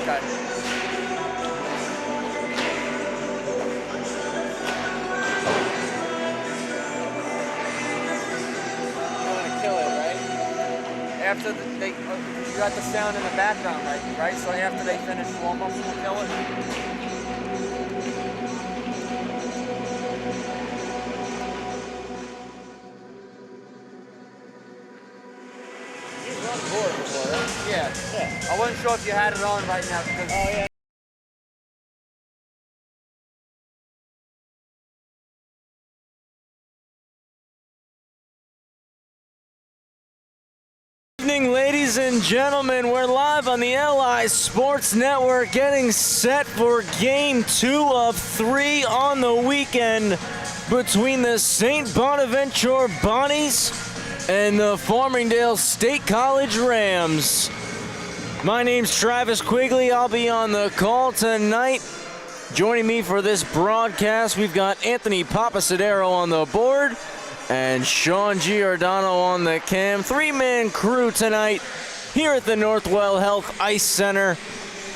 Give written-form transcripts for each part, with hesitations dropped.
Okay. I'm gonna kill it, right? After they, you got the sound in the background, right? So after they finish warm-ups, we'll kill it. Yeah. I wasn't sure if you had it on right now because. Oh yeah. Good evening, ladies and gentlemen. We're live on the LI Sports Network, getting set for Game 2 of 3 on the weekend between the St. Bonaventure Bonnies and the Farmingdale State College Rams. My name's Travis Quigley. I'll be on the call tonight. Joining me for this broadcast, we've got Anthony Papasadero on the board and Sean Giordano on the cam. Three-man crew tonight here at the Northwell Health Ice Center.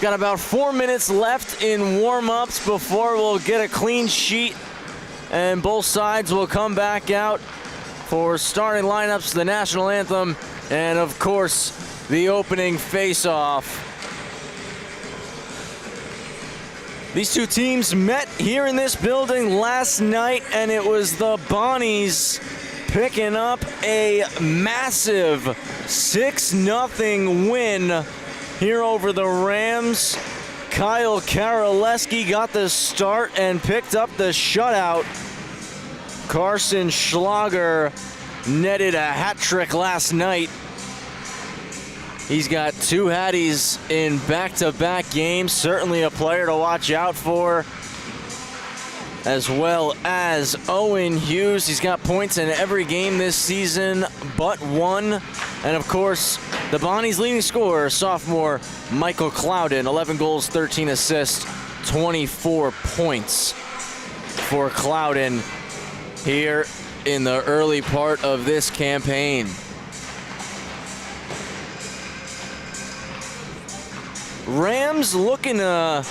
Got about 4 minutes left in warm-ups before we'll get a clean sheet, and both sides will come back out for starting lineups, the national anthem, and of course, the opening face-off. These two teams met here in this building last night, and it was the Bonnies picking up a massive 6-0 win here over the Rams. Kyle Karaleski got the start and picked up the shutout. Carson Schlager netted a hat trick last night. He's got 2 hatties in back-to-back games. Certainly a player to watch out for. As well as Owen Hughes. He's got points in every game this season but one. And of course, the Bonnies' leading scorer, sophomore Michael Clouden. 11 goals, 13 assists, 24 points for Clouden here in the early part of this campaign. Rams looking to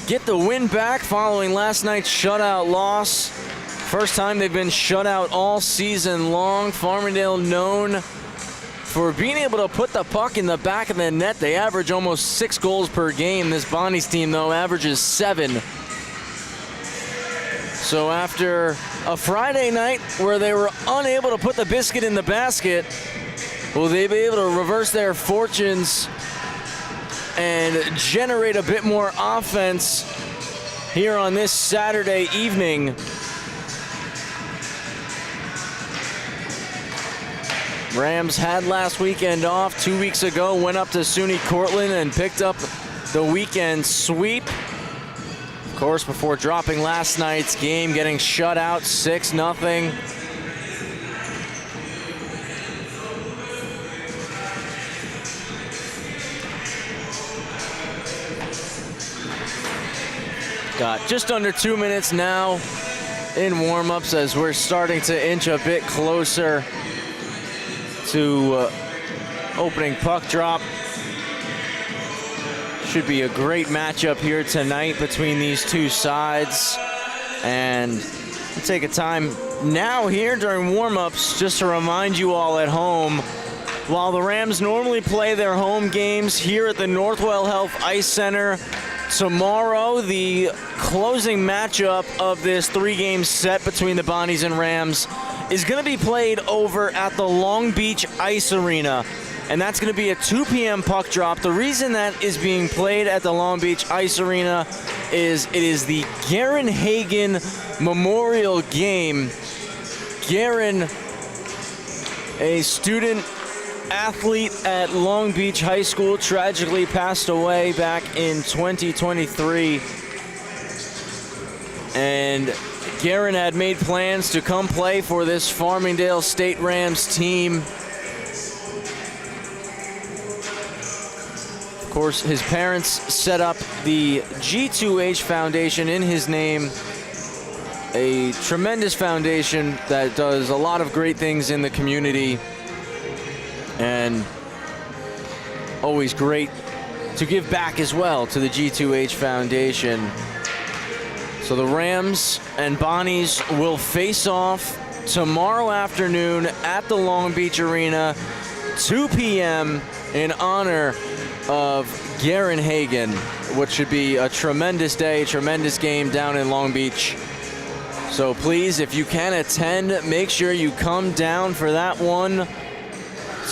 get the win back following last night's shutout loss. First time they've been shut out all season long. Farmingdale known for being able to put the puck in the back of the net. They average almost 6 goals per game. This Bonnies team, though, averages 7. So after a Friday night where they were unable to put the biscuit in the basket, will they be able to reverse their fortunes and generate a bit more offense here on this Saturday evening? Rams had last weekend off. 2 weeks ago, went up to SUNY Cortland and picked up the weekend sweep. Of course, before dropping last night's game, getting shut out 6-0. Got just under 2 minutes now in warm-ups as we're starting to inch a bit closer to opening puck drop. Should be a great matchup here tonight between these two sides. And we'll take a time now here during warm-ups just to remind you all at home, while the Rams normally play their home games here at the Northwell Health Ice Center, tomorrow, the closing matchup of this 3-game set between the Bonnies and Rams is going to be played over at the Long Beach Ice Arena, and that's going to be a 2 p.m. puck drop. The reason that is being played at the Long Beach Ice Arena is it is the Garen Hagen Memorial Game. Garen, a student athlete at Long Beach High School, tragically passed away back in 2023. And Garen had made plans to come play for this Farmingdale State Rams team. Of course, his parents set up the G2H Foundation in his name, a tremendous foundation that does a lot of great things in the community. And always great to give back as well to the G2H Foundation. So the Rams and Bonnies will face off tomorrow afternoon at the Long Beach Arena, 2 p.m. in honor of Garen Hagen, which should be a tremendous day, tremendous game down in Long Beach. So please, if you can attend, make sure you come down for that one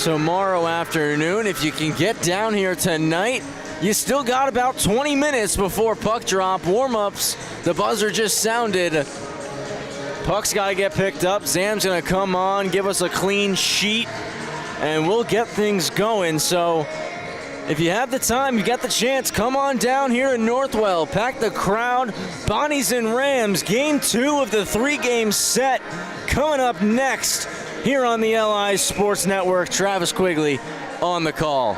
tomorrow afternoon. If you can get down here tonight, you still got about 20 minutes before puck drop. Warm-ups, the buzzer just sounded. Puck's got to get picked up. Zam's going to come on, give us a clean sheet, and we'll get things going. So if you have the time, you got the chance, come on down here in Northwell. Pack the crowd. Bonnies and Rams, game 2 of the 3-game set coming up next here on the LI Sports Network. Travis Quigley on the call.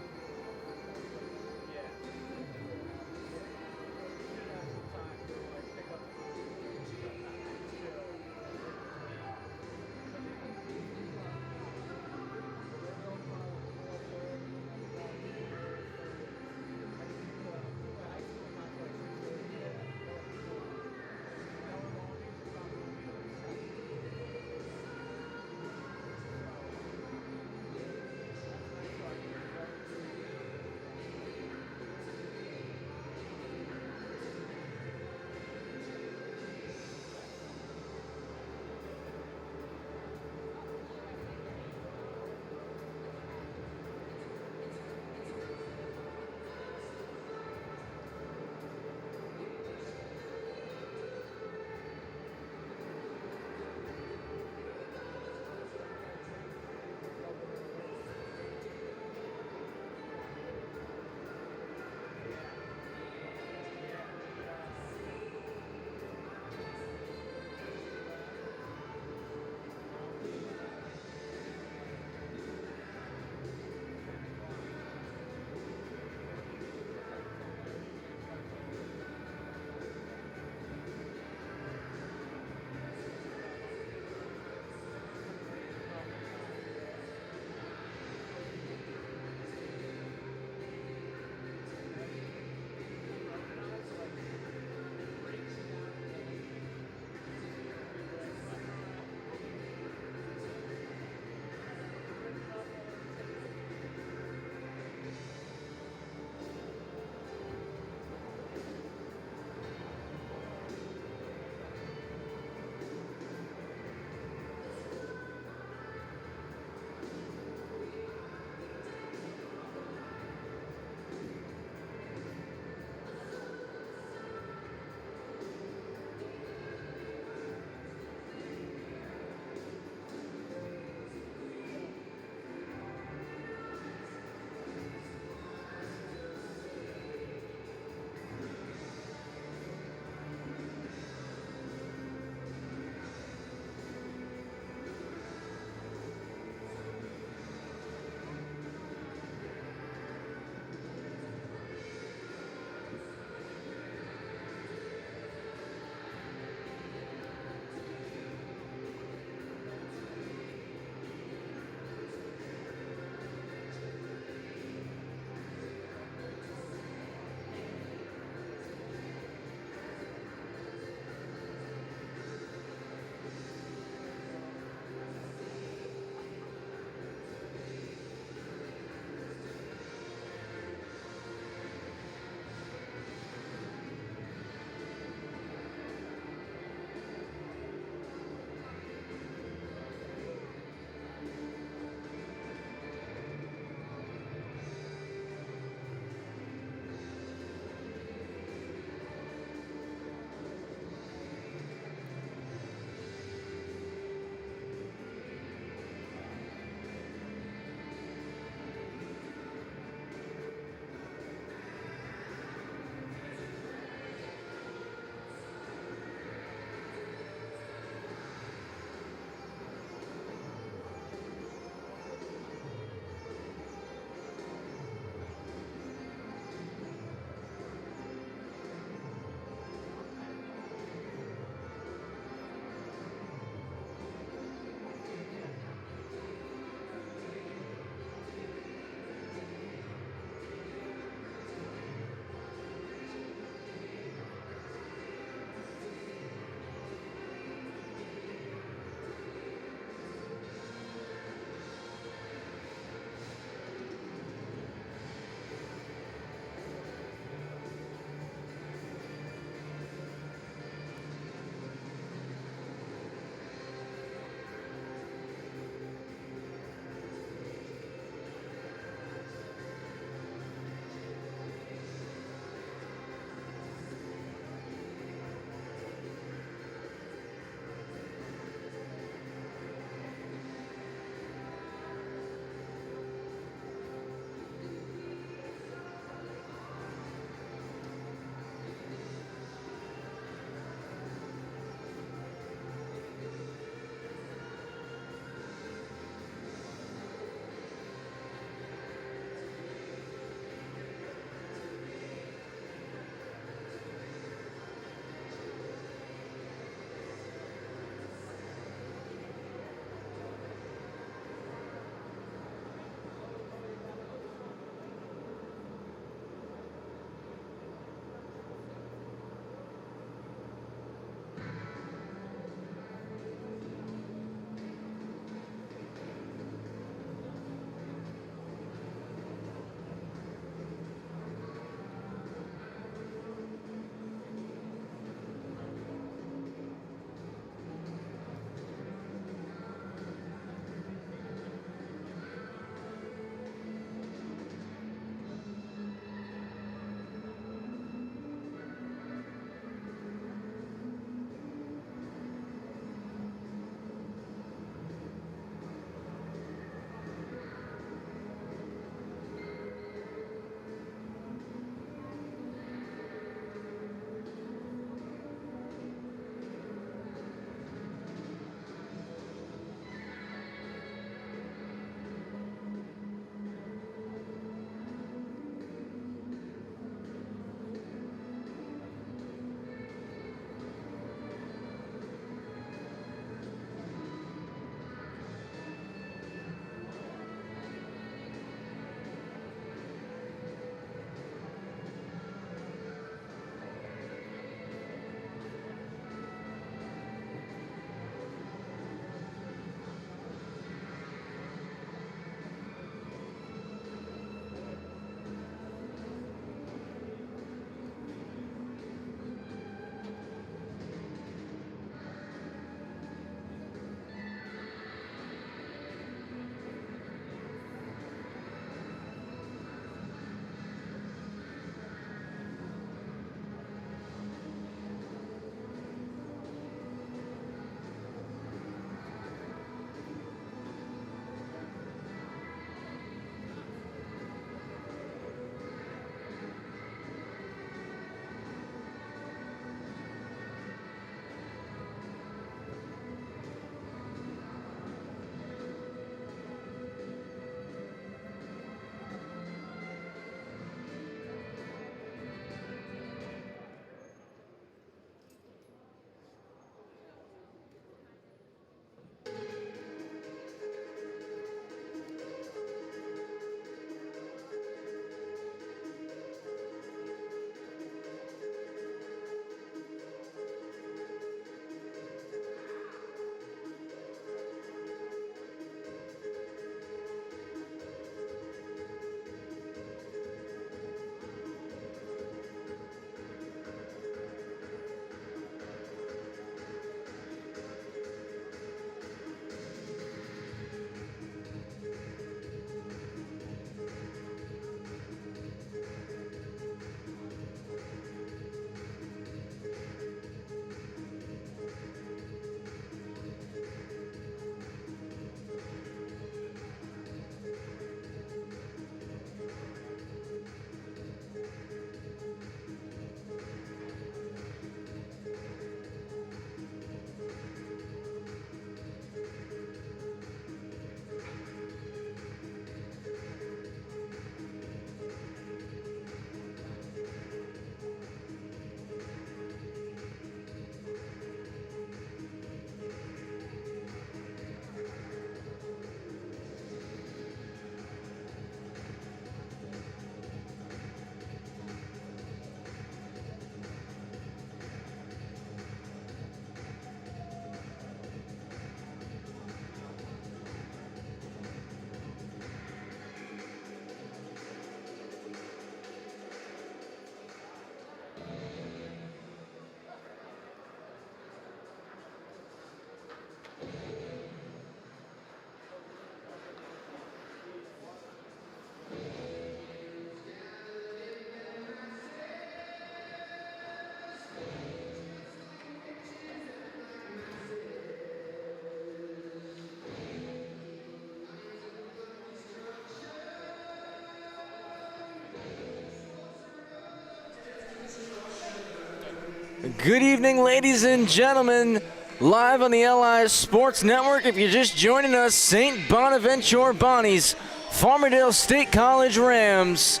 Good evening, ladies and gentlemen. Live on the LI Sports Network. If you're just joining us, St. Bonaventure Bonnies, Farmingdale State College Rams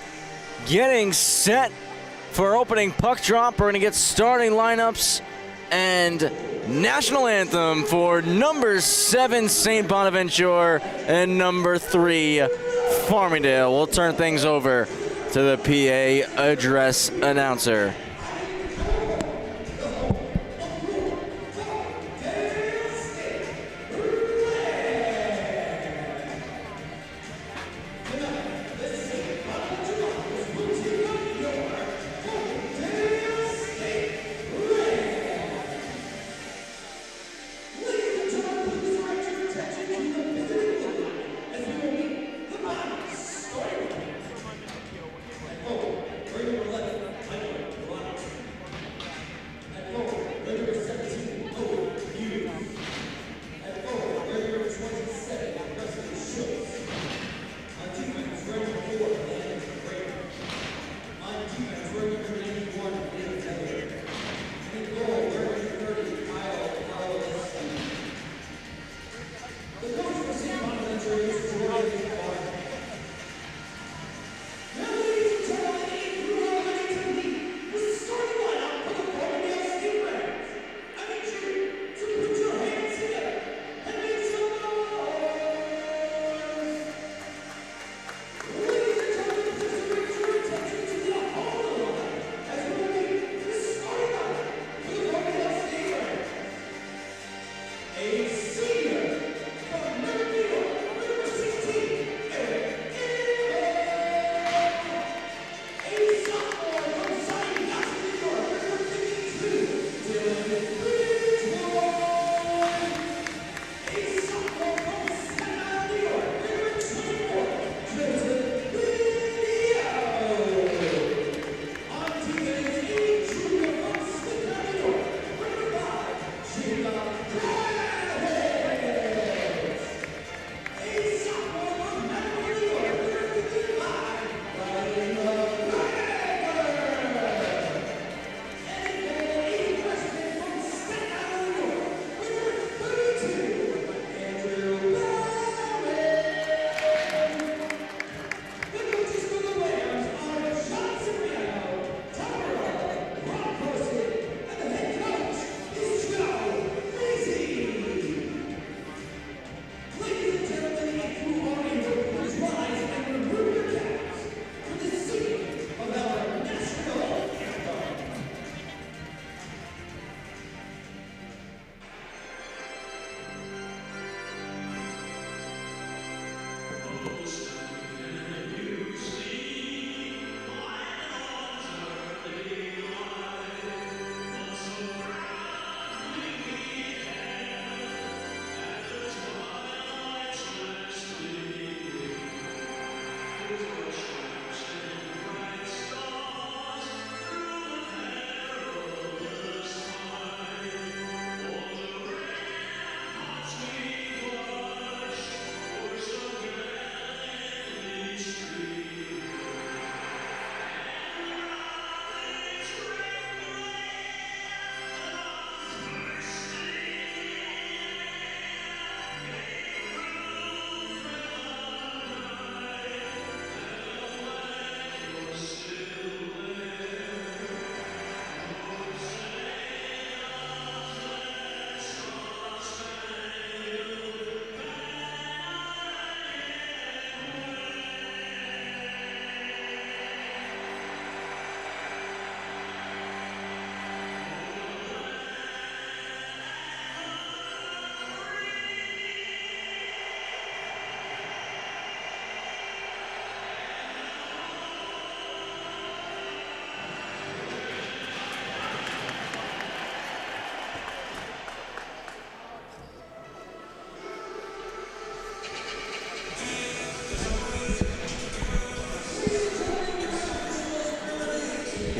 getting set for opening puck drop. We're going to get starting lineups and national anthem for number 7 St. Bonaventure and number 3 Farmingdale. We'll turn things over to the PA address announcer.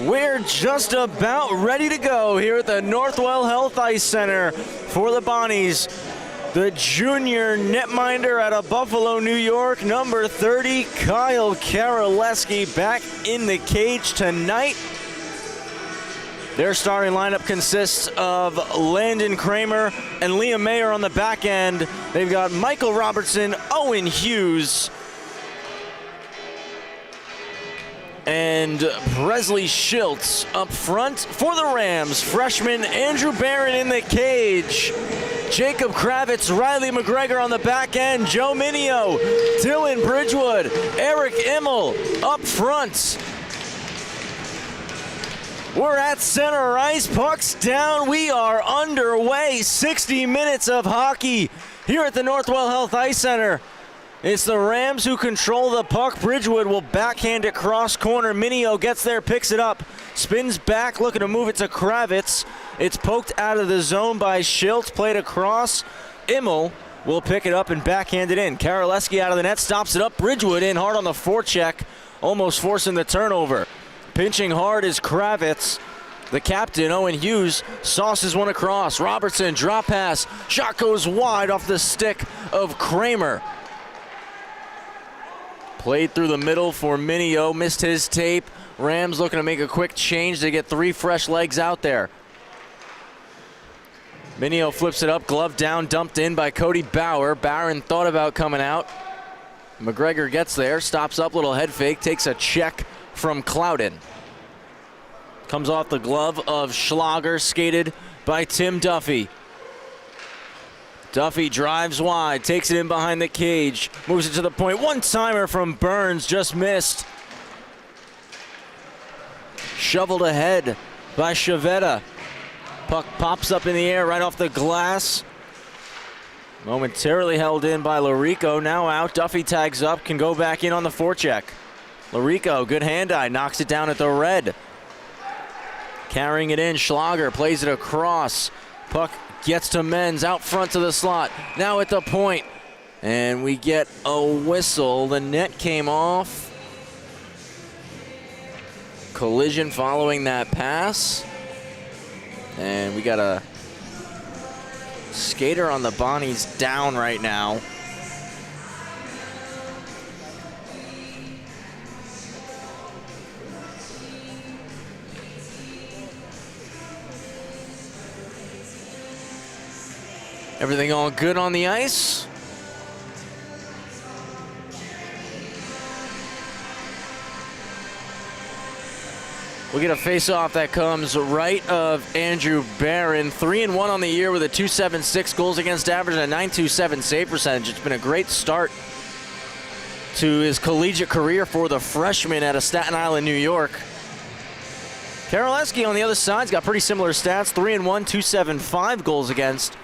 We're just about ready to go here at the Northwell Health Ice Center for the Bonnies. The junior netminder out of Buffalo, New York, number 30, Kyle Karaleski, back in the cage tonight. Their starting lineup consists of Landon Kramer and Liam Mayer on the back end. They've got Michael Robertson, Owen Hughes, and Presley Schiltz up front. For the Rams, freshman Andrew Barron in the cage. Jacob Kravitz, Riley McGregor on the back end. Joe Minio, Dylan Bridgewood, Eric Immel up front. We're at center ice, puck's down, we are underway. 60 minutes of hockey here at the Northwell Health Ice Center. It's the Rams who control the puck. Bridgewood will backhand it cross corner. Minio gets there, picks it up, spins back, looking to move it to Kravitz. It's poked out of the zone by Schiltz, played across. Immel will pick it up and backhand it in. Karaleski out of the net, stops it up. Bridgewood in hard on the forecheck, almost forcing the turnover. Pinching hard is Kravitz. The captain, Owen Hughes, sauces one across. Robertson, drop pass. Shot goes wide off the stick of Kramer. Played through the middle for Minio, missed his tape. Rams looking to make a quick change to get 3 fresh legs out there. Minio flips it up, glove down, dumped in by Cody Bauer. Barron thought about coming out. McGregor gets there, stops up, little head fake, takes a check from Clouden. Comes off the glove of Schlager, skated by Tim Duffy. Duffy drives wide, takes it in behind the cage, moves it to the point. One-timer from Burns, just missed. Shoveled ahead by Chavetta. Puck pops up in the air right off the glass. Momentarily held in by Larico, now out. Duffy tags up, can go back in on the forecheck. Larico, good hand-eye, knocks it down at the red. Carrying it in, Schlager plays it across. Puck gets to Menz, out front to the slot. Now at the point, and we get a whistle. The net came off. Collision following that pass. And we got a skater on the Bonnies down right now. Everything all good on the ice? We get a face-off that comes right of Andrew Barron. 3-1 on the year with a .276 goals against average and a .927 save percentage. It's been a great start to his collegiate career for the freshman out of Staten Island, New York. Karaleski on the other side's got pretty similar stats. 3-1, .275 goals against,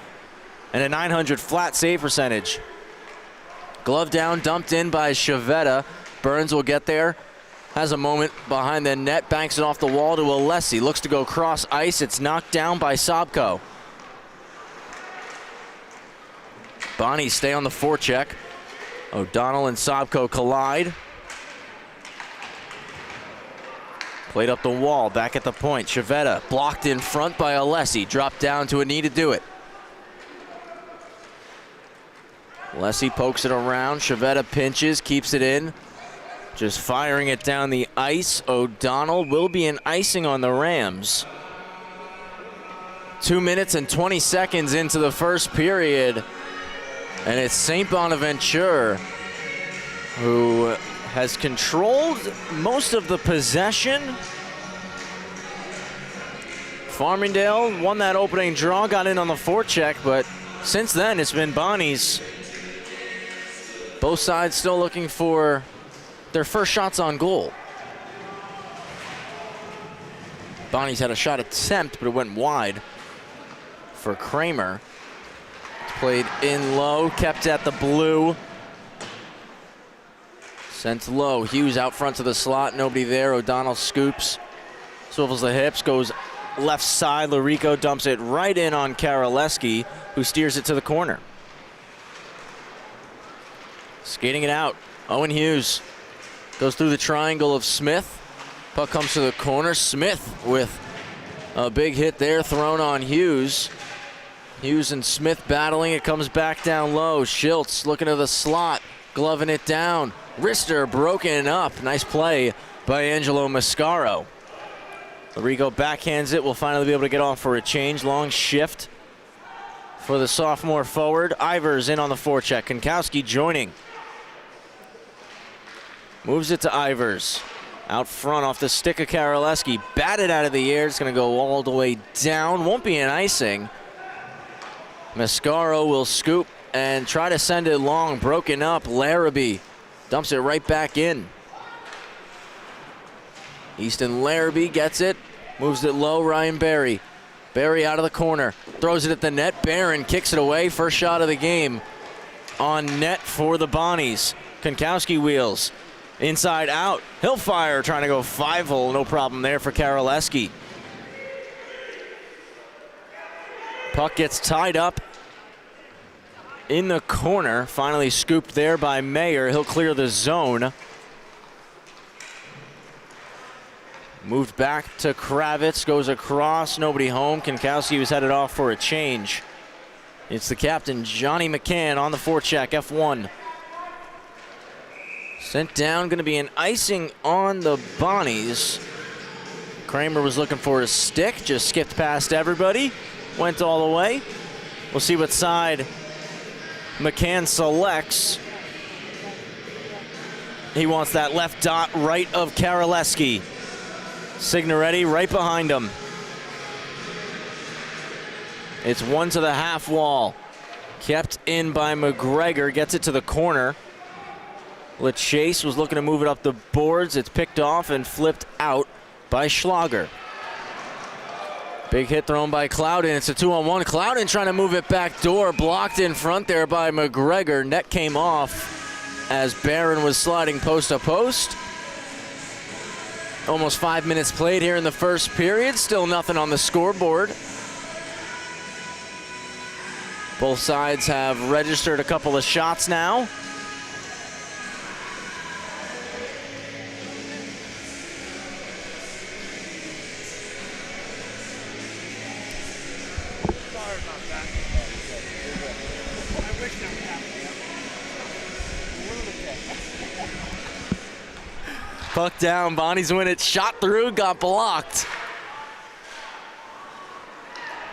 and a .900 flat save percentage. Glove down, dumped in by Chavetta. Burns will get there. Has a moment behind the net, banks it off the wall to Alessi. Looks to go cross ice. It's knocked down by Sobko. Bonnies stay on the forecheck. O'Donnell and Sobko collide. Played up the wall, back at the point. Chavetta blocked in front by Alessi. Dropped down to a knee to do it. Alessi pokes it around. Chavetta pinches, keeps it in. Just firing it down the ice. O'Donnell will be an icing on the Rams. 2 minutes and 20 seconds into the first period. And it's St. Bonaventure who has controlled most of the possession. Farmingdale won that opening draw, got in on the forecheck, but since then it's been Bonnies. Both sides still looking for their first shots on goal. Bonnies had a shot attempt, but it went wide for Kramer. It's played in low, kept at the blue. Sent low. Hughes out front to the slot, nobody there. O'Donnell scoops, swivels the hips, goes left side. Larico dumps it right in on Karaleski, who steers it to the corner. Skating it out, Owen Hughes. Goes through the triangle of Smith. Puck comes to the corner. Smith with a big hit there thrown on Hughes. Hughes and Smith battling. It comes back down low. Schiltz looking to the slot, gloving it down. Wrister broken up. Nice play by Angelo Mascaro. Larigo backhands it. We'll finally be able to get off for a change. Long shift for the sophomore forward. Ivers in on the forecheck. Konkowski joining. Moves it to Ivers. Out front off the stick of Karaleski. Batted out of the air. It's going to go all the way down. Won't be an icing. Mascaro will scoop and try to send it long. Broken up. Larrabee dumps it right back in. Easton Larrabee gets it. Moves it low. Ryan Berry. Berry out of the corner. Throws it at the net. Barron kicks it away. First shot of the game on net for the Bonnies. Konkowski wheels. Inside out. Hillfire trying to go 5-hole. No problem there for Karaleski. Puck gets tied up in the corner. Finally scooped there by Mayer. He'll clear the zone. Moved back to Kravitz. Goes across. Nobody home. Konkowski was headed off for a change. It's the captain, Johnny McCann, on the forecheck. F1. Sent down. Going to be an icing on the Bonnies. Kramer was looking for a stick. Just skipped past everybody. Went all the way. We'll see what side McCann selects. He wants that left dot right of Karaleski. Signoretti right behind him. It's one to the half wall. Kept in by McGregor. Gets it to the corner. LeChase was looking to move it up the boards. It's picked off and flipped out by Schlager. Big hit thrown by Clouden. It's a 2-on-1. Clouden trying to move it back door. Blocked in front there by McGregor. Net came off as Barron was sliding post to post. Almost 5 minutes played here in the first period. Still nothing on the scoreboard. Both sides have registered a couple of shots now. Puck down, Bonnies win it, shot through, got blocked.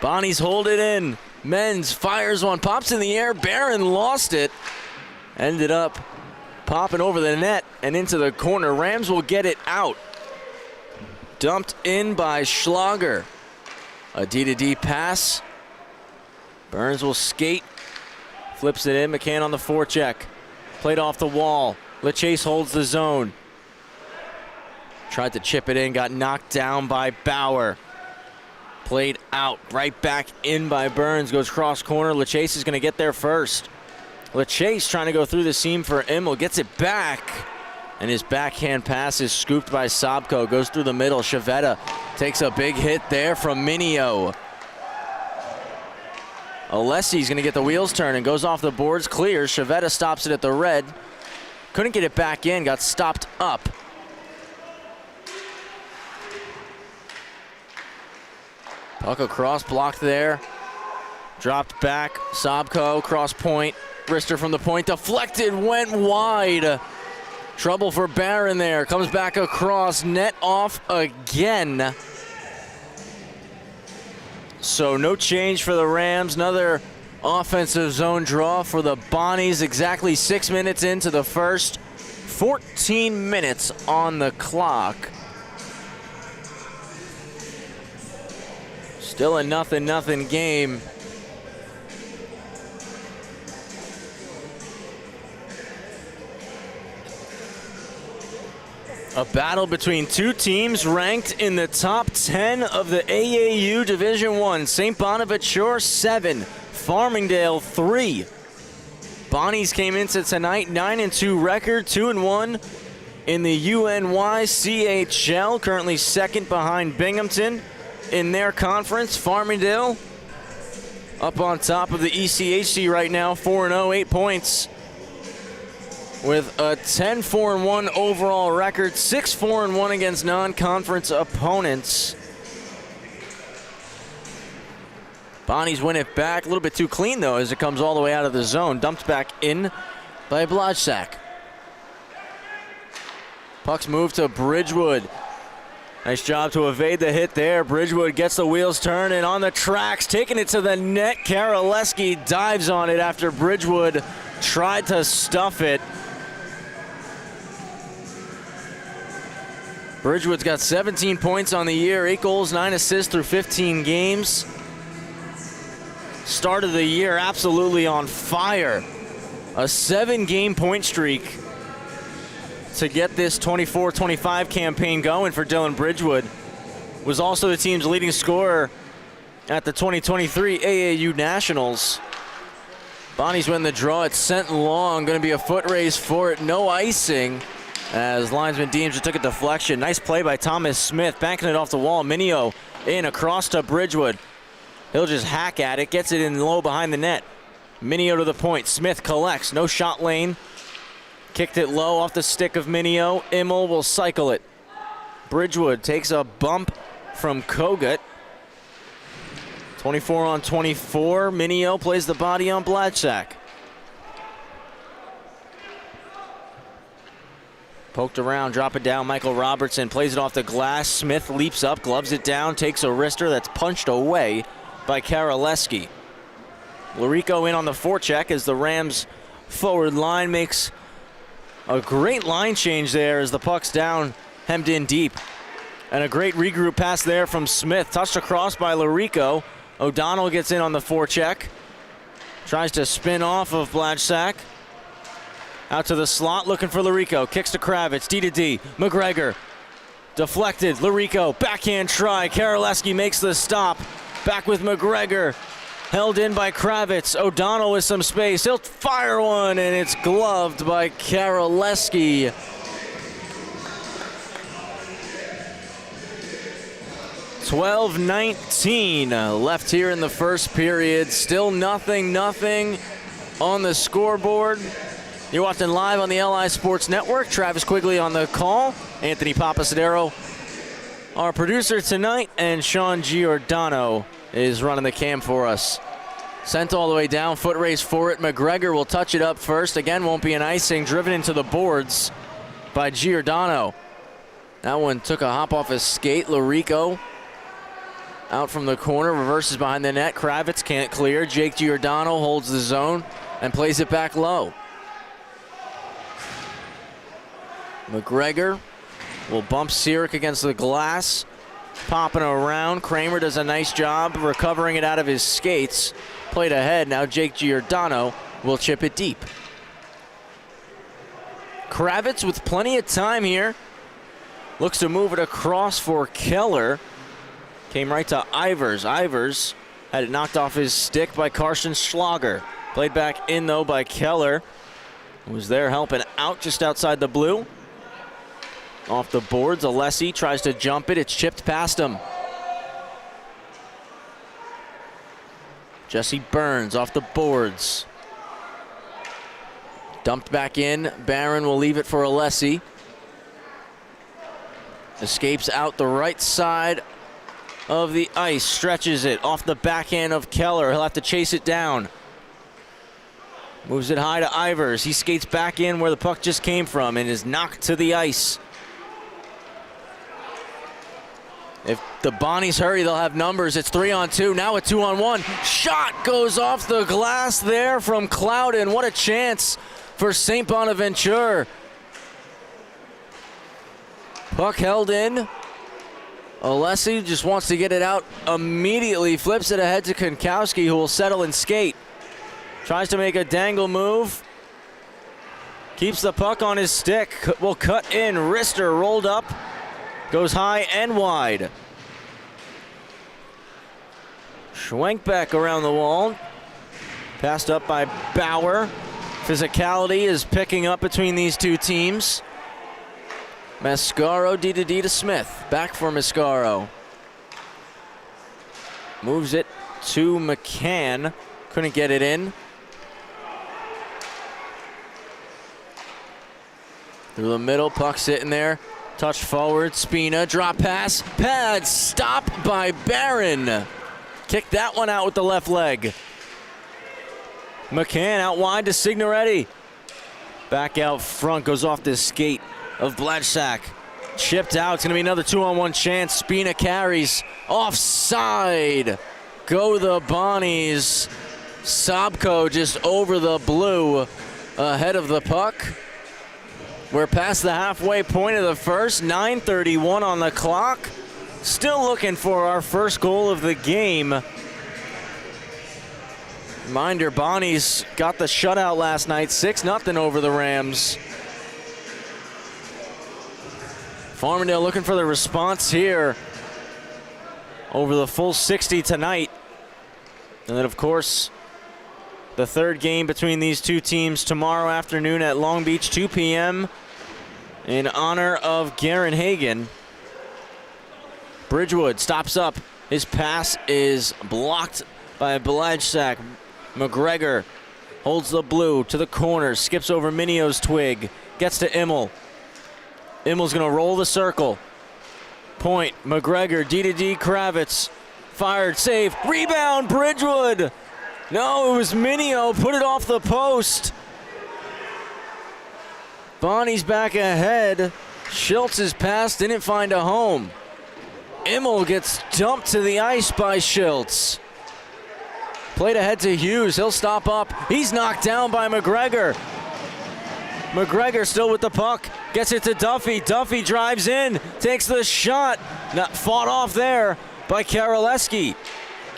Bonnies hold it in. Menz fires one, pops in the air, Barron lost it. Ended up popping over the net and into the corner. Rams will get it out. Dumped in by Schlager. A D-to-D pass. Burns will skate. Flips it in, McCann on the forecheck. Played off the wall. LeChase holds the zone. Tried to chip it in, got knocked down by Bauer. Played out, right back in by Burns. Goes cross corner, LeChase is gonna get there first. LeChase trying to go through the seam for Immel, gets it back. And his backhand pass is scooped by Sobko, goes through the middle. Chavetta takes a big hit there from Minio. Alessi's gonna get the wheels turning, goes off the boards, clears. Chavetta stops it at the red. Couldn't get it back in, got stopped up. Puck across, blocked there. Dropped back, Sobko, cross point. Wrister from the point, deflected, went wide. Trouble for Barron there, comes back across, net off again. So no change for the Rams, another offensive zone draw for the Bonnies. Exactly 6 minutes into the first, 14 minutes on the clock. Still a 0-0 game. A battle between two teams ranked in the top 10 of the AAU Division I. St. Bonaventure 7, Farmingdale 3. Bonnies came into tonight 9-2 record, 2-1 in the UNY-CHL, currently second behind Binghamton in their conference. Farmingdale up on top of the ECHC right now, 4-0, 8 points. With a 10-4-1 overall record, 6-4-1 against non-conference opponents. Bonnies win it back, a little bit too clean though as it comes all the way out of the zone. Dumped back in by Blodsack. Puck's moved to Bridgewood. Nice job to evade the hit there. Bridgewood gets the wheels turning on the tracks, taking it to the net. Karaleski dives on it after Bridgewood tried to stuff it. Bridgewood's got 17 points on the year, 8 goals, 9 assists through 15 games. Start of the year absolutely on fire. A 7-game point streak to get this 24-25 campaign going for Dylan Bridgewood. Was also the team's leading scorer at the 2023 AAU Nationals. Bonnie's win the draw. It's sent long. Going to be a foot race for it. No icing as linesman Deems took a deflection. Nice play by Thomas Smith, banking it off the wall. Minio in across to Bridgewood. He'll just hack at it. Gets it in low behind the net. Minio to the point. Smith collects. No shot lane. Kicked it low off the stick of Minio. Immel will cycle it. Bridgewood takes a bump from Kogut. 24 on 24. Minio plays the body on Bladsack. Poked around, drop it down. Michael Robertson plays it off the glass. Smith leaps up, gloves it down, takes a wrister that's punched away by Karaleski. Larico in on the forecheck as the Rams forward line makes a great line change there as the puck's down, hemmed in deep. And a great regroup pass there from Smith. Touched across by Larico. O'Donnell gets in on the forecheck. Tries to spin off of Bladsack. Out to the slot, looking for Larico. Kicks to Kravitz, D to D. McGregor deflected. Larico, backhand try. Karaleski makes the stop. Back with McGregor. Held in by Kravitz. O'Donnell with some space. He'll fire one, and it's gloved by Karaleski. $12:19 left here in the first period. Still nothing on the scoreboard. You're watching live on the LI Sports Network. Travis Quigley on the call. Anthony Papasadero, our producer tonight, and Sean Giordano is running the cam for us. Sent all the way down, foot race for it. McGregor will touch it up first. Again, won't be an icing. Driven into the boards by Giordano. That one took a hop off his skate. Larico out from the corner, reverses behind the net. Kravitz can't clear. Jake Giordano holds the zone and plays it back low. McGregor will bump Sirik against the glass. Popping around. Kramer does a nice job recovering it out of his skates. Played ahead. Now Jake Giordano will chip it deep. Kravitz with plenty of time here. Looks to move it across for Keller. Came right to Ivers. Ivers had it knocked off his stick by Carson Schlager. Played back in, though, by Keller. Was there helping out just outside the blue. Off the boards, Alessi tries to jump it. It's chipped past him. Jesse Burns off the boards. Dumped back in. Barron will leave it for Alessi. Escapes out the right side of the ice. Stretches it off the backhand of Keller. He'll have to chase it down. Moves it high to Ivers. He skates back in where the puck just came from and is knocked to the ice. If the Bonnies hurry, they'll have numbers. It's 3-on-2, now a 2-on-1. Shot goes off the glass there from Clouden. What a chance for St. Bonaventure. Puck held in. Alessi just wants to get it out immediately. Flips it ahead to Konkowski, who will settle and skate. Tries to make a dangle move. Keeps the puck on his stick. Will cut in. Wrister rolled up. Goes high and wide. Schwenkbeck around the wall. Passed up by Bauer. Physicality is picking up between these two teams. Mascaro, D to Smith. Back for Mascaro. Moves it to McCann. Couldn't get it in. Through the middle, puck sitting there. Touch forward, Spina, drop pass, pad, stop by Barron. Kicked that one out with the left leg. McCann out wide to Signoretti. Back out front, goes off the skate of Bladsack. Chipped out. It's going to be another 2-on-1 chance. Spina carries. Offside. Go the Bonnies. Sobko just over the blue ahead of the puck. We're past the halfway point of the first. 9:31 on the clock. Still looking for our first goal of the game. Reminder, Bonnies got the shutout last night, 6-0 over the Rams. Farmingdale looking for the response here over the full 60 tonight. And then, of course, the third game between these two teams tomorrow afternoon at Long Beach, 2 p.m. in honor of Garen Hagen. Bridgewood stops up. His pass is blocked by Blajczak. McGregor holds the blue to the corner, skips over Minio's twig, gets to Immel. Immel's gonna roll the circle. Point, McGregor, D-to-D, Kravitz. Fired, save, rebound, Bridgewood. No, it was Minio, put it off the post. Bonnie's back ahead. Schiltz's pass didn't find a home. Immel gets dumped to the ice by Schiltz. Played ahead to Hughes, he'll stop up. He's knocked down by McGregor. McGregor still with the puck, gets it to Duffy. Duffy drives in, takes the shot. Not fought off there by Karaleski.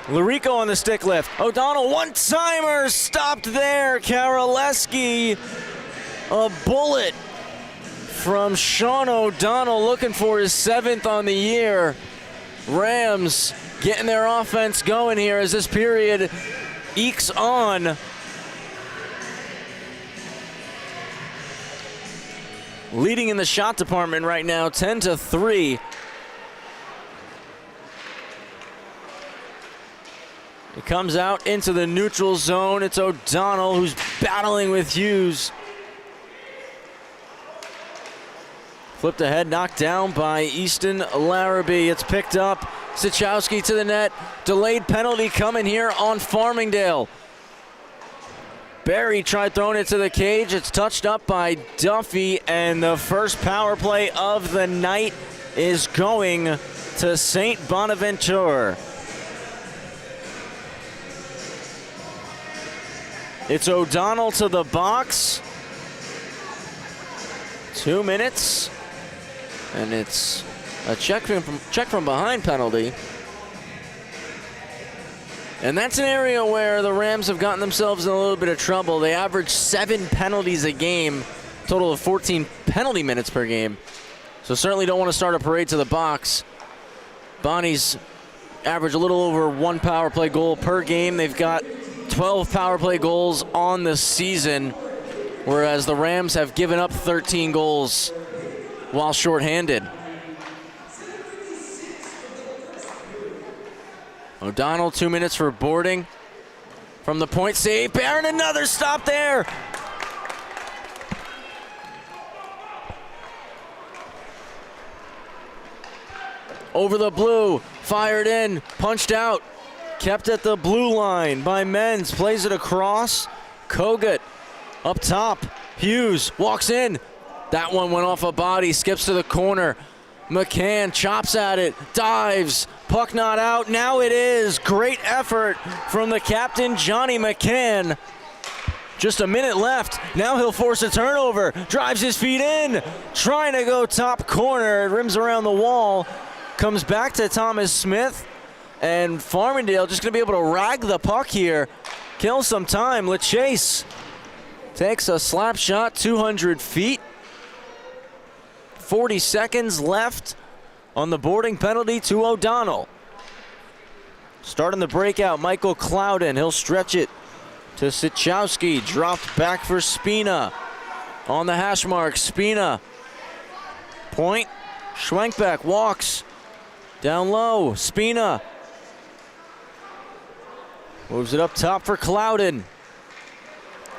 Lurico on the stick lift. O'Donnell, one-timer, stopped there. Karaleski, a bullet from Sean O'Donnell, looking for his 7th on the year. Rams getting their offense going here as this period ekes on. Leading in the shot department right now, 10-3. It comes out into the neutral zone. It's O'Donnell who's battling with Hughes. Flipped ahead, knocked down by Easton Larrabee. It's picked up. Sichowski to the net. Delayed penalty coming here on Farmingdale. Barry tried throwing it to the cage. It's touched up by Duffy, and the first power play of the night is going to St. Bonaventure. It's O'Donnell to the box. 2 minutes. And it's a check from behind penalty. And that's an area where the Rams have gotten themselves in a little bit of trouble. They average 7 penalties a game, total of 14 penalty minutes per game. So certainly don't want to start a parade to the box. Bonnie's average a little over 1 power play goal per game. They've got 12 power play goals on the season, whereas the Rams have given up 13 goals while shorthanded. O'Donnell, 2 minutes for boarding. From the point, save. Barron, another stop there. Over the blue, fired in, punched out. Kept at the blue line by Menz. Plays it across. Kogut up top. Hughes walks in. That one went off a body, skips to the corner. McCann chops at it, dives, puck not out. Now it is. Great effort from the captain, Johnny McCann. Just a minute left. Now he'll force a turnover. Drives his feet in, trying to go top corner. It rims around the wall. Comes back to Thomas Smith. And Farmingdale just going to be able to rag the puck here. Kill some time. LeChase takes a slap shot, 200 feet. 40 seconds left on the boarding penalty to O'Donnell. Starting the breakout, Michael Clouden. He'll stretch it to Sichowski. Dropped back for Spina. On the hash mark, Spina. Point. Schwenkbeck walks. Down low, Spina. Moves it up top for Clouden.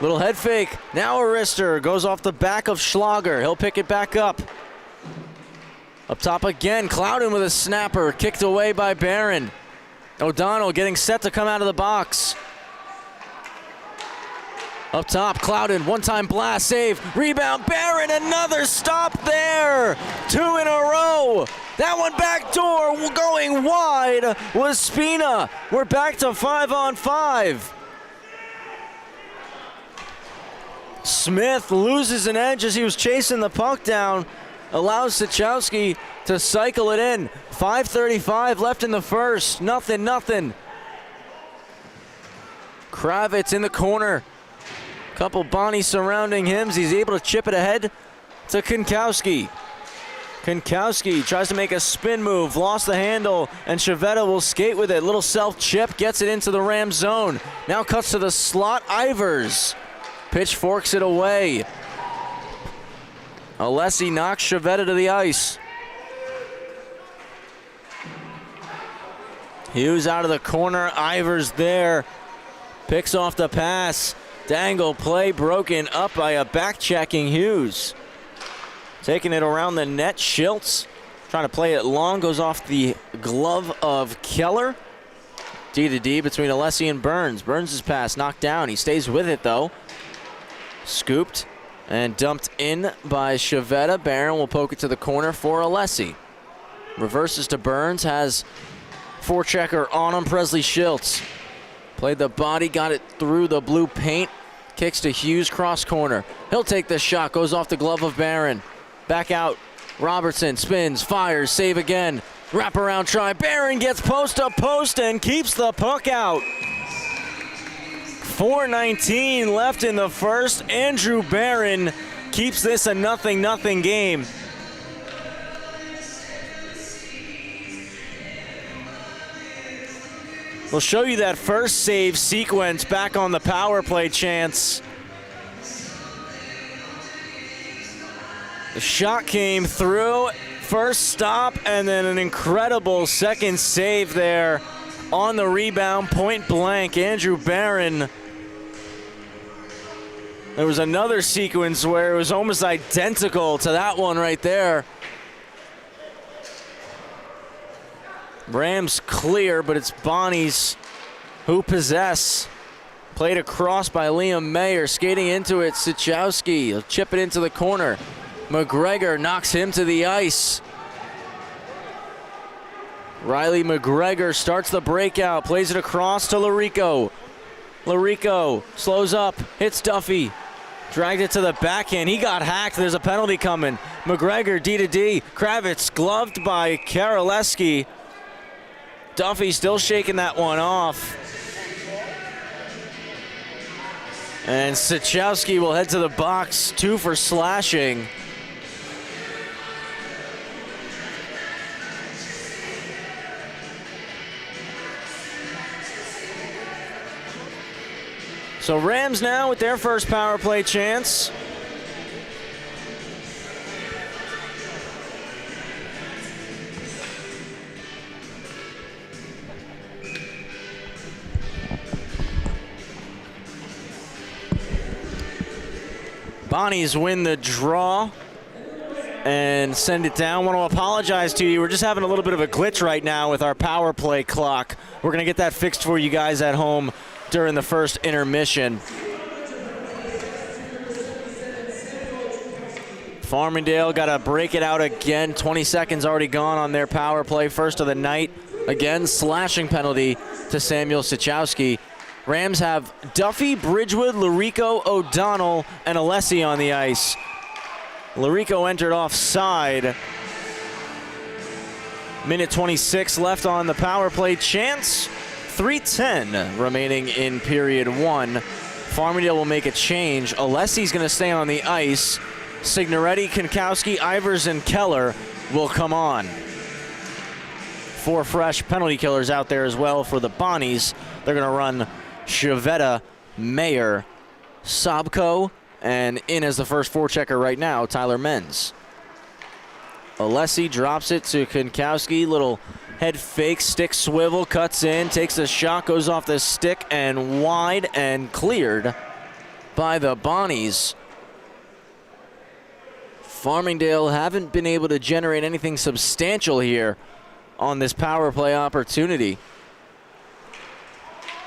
Little head fake. Now a wrister. Goes off the back of Schlager. He'll pick it back up. Up top again, Clouden with a snapper, kicked away by Barron. O'Donnell getting set to come out of the box. Up top, Clouden, one-time blast, save, rebound, Barron, another stop there. 2 in a row. That one back door going wide was Spina. We're back to 5-on-5. Smith loses an edge as he was chasing the puck down. Allows Sachowski to cycle it in. 5:35 left in the first. Nothing. Kravitz in the corner. Couple Bonnies surrounding him. He's able to chip it ahead to Kinkowski. Kinkowski tries to make a spin move, lost the handle, and Chavetta will skate with it. Little self-chip, gets it into the Ram zone. Now cuts to the slot, Ivers. Pitchforks it away. Alessi knocks Chavetta to the ice. Hughes out of the corner, Ivers there. Picks off the pass. Dangle play broken up by a back-checking Hughes. Taking it around the net, Schiltz trying to play it long, goes off the glove of Keller. D to D between Alessi and Burns. Burns' pass knocked down. He stays with it though. Scooped and dumped in by Chavetta. Barron will poke it to the corner for Alessi. Reverses to Burns, has forechecker on him, Presley Schiltz. Played the body, got it through the blue paint. Kicks to Hughes, cross corner. He'll take the shot, goes off the glove of Barron. Back out, Robertson spins, fires, save again. Wraparound try, Barron gets post to post and keeps the puck out. 4:19 left in the first. Andrew Barron keeps this a 0-0 game. We'll show you that first save sequence back on the power play chance. The shot came through, first stop, and then an incredible second save there on the rebound, point blank. Andrew Barron. There was another sequence where it was almost identical to that one right there. Rams clear, but it's Bonnies who possess. Played across by Liam Mayer, skating into it, Sachowski. He'll chip it into the corner. McGregor knocks him to the ice. Riley McGregor starts the breakout, plays it across to Larico. Larico slows up, hits Duffy. Dragged it to the backhand. He got hacked. There's a penalty coming. McGregor, D to D. Kravitz gloved by Karaleski. Duffy still shaking that one off. And Sachowski will head to the box, 2 for slashing. So Rams now with their first power play chance. Bonnies win the draw and send it down. Want to apologize to you. We're just having a little bit of a glitch right now with our power play clock. We're going to get that fixed for you guys at home during the first intermission. Farmingdale got to break it out again. 20 seconds already gone on their power play. First of the night. Again, slashing penalty to Samuel Sachowski. Rams have Duffy, Bridgewood, Larico, O'Donnell, and Alessi on the ice. Larico entered offside. Minute 26 left on the power play chance. 3:10 remaining in period 1. Farmingdale will make a change. Alessi's going to stay on the ice. Signoretti, Kinkowski, Ivers, and Keller will come on. 4 fresh penalty killers out there as well for the Bonnies. They're going to run Chavetta, Mayer, Sobko, and in as the first forechecker right now, Tyler Menz. Alessi drops it to Kinkowski. Little head fake, stick swivel, cuts in, takes a shot, goes off the stick and wide and cleared by the Bonnies. Farmingdale haven't been able to generate anything substantial here on this power play opportunity.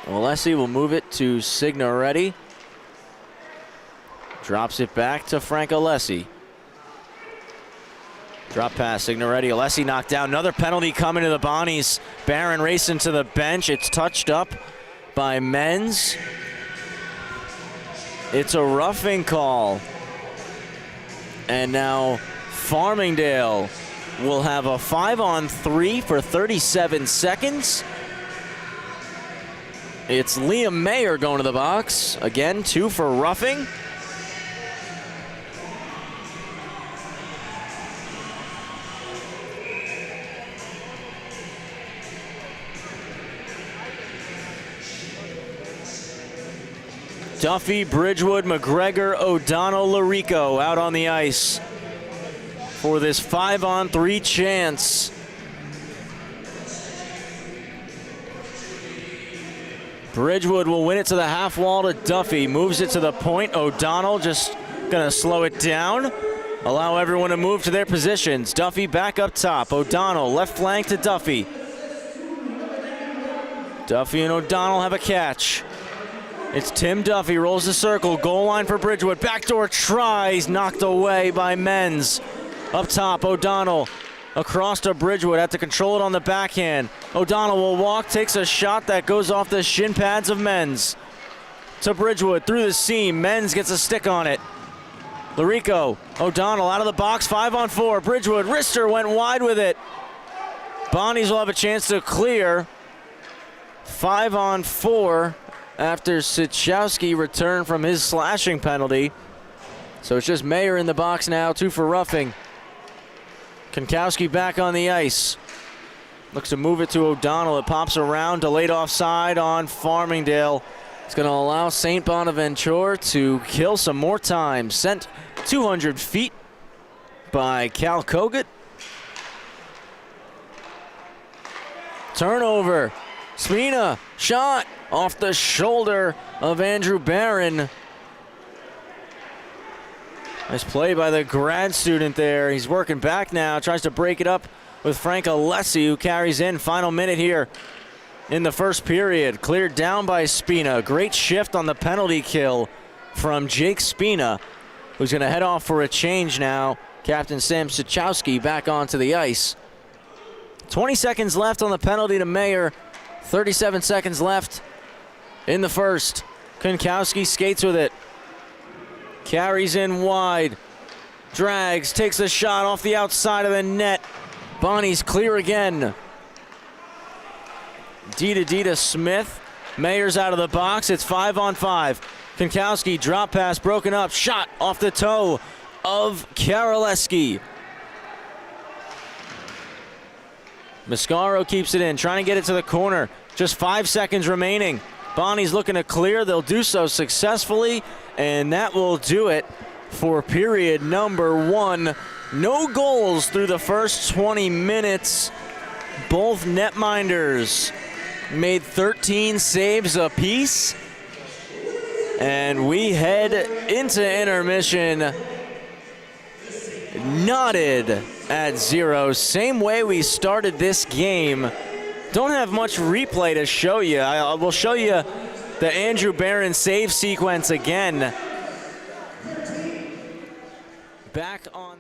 Alessi will move it to Signoretti. Drops it back to Frank Alessi. Drop pass, Signoretti. Alessi knocked down. Another penalty coming to the Bonnies. Barron racing to the bench. It's touched up by Menz. It's a roughing call. And now Farmingdale will have a 5-on-3 for 37 seconds. It's Liam Mayer going to the box. Again, 2 for roughing. Duffy, Bridgewood, McGregor, O'Donnell, Larico out on the ice for this 5-on-3 chance. Bridgewood will win it to the half wall to Duffy. Moves it to the point. O'Donnell just gonna slow it down. Allow everyone to move to their positions. Duffy back up top. O'Donnell left flank to Duffy. Duffy and O'Donnell have a catch. It's Tim Duffy, rolls the circle, goal line for Bridgewood. Backdoor tries, knocked away by Menz. Up top, O'Donnell across to Bridgewood, had to control it on the backhand. O'Donnell will walk, takes a shot that goes off the shin pads of Menz. To Bridgewood, through the seam, Menz gets a stick on it. Larico, O'Donnell out of the box, 5-on-4. Bridgewood, wrister went wide with it. Bonnies will have a chance to clear. 5-on-4. After Sichowski returned from his slashing penalty. So it's just Mayer in the box now, 2 for roughing. Konkowski back on the ice. Looks to move it to O'Donnell. It pops around, delayed offside on Farmingdale. It's going to allow St. Bonaventure to kill some more time. Sent 200 feet by Cal Kogut. Turnover. Spina, shot off the shoulder of Andrew Barron. Nice play by the grad student there. He's working back now, tries to break it up with Frank Alessi, who carries in. Final minute here in the first period. Cleared down by Spina. Great shift on the penalty kill from Jake Spina, who's going to head off for a change now. Captain Sam Sichowski back onto the ice. 20 seconds left on the penalty to Mayer. 37 seconds left in the first. Konkowski skates with it. Carries in wide. Drags, takes a shot off the outside of the net. Bonnie's clear again. D to Smith. Mayer's out of the box. It's 5-on-5. Konkowski, drop pass, broken up. Shot off the toe of Karaleski. Mascaro keeps it in, trying to get it to the corner. Just 5 seconds remaining. Bonnie's looking to clear. They'll do so successfully, and that will do it for period number 1. No goals through the first 20 minutes. Both netminders made 13 saves apiece. And we head into intermission knotted at 0. Same way we started this game. Don't have much replay to show you. I will show you the Andrew Barron save sequence again. Back on.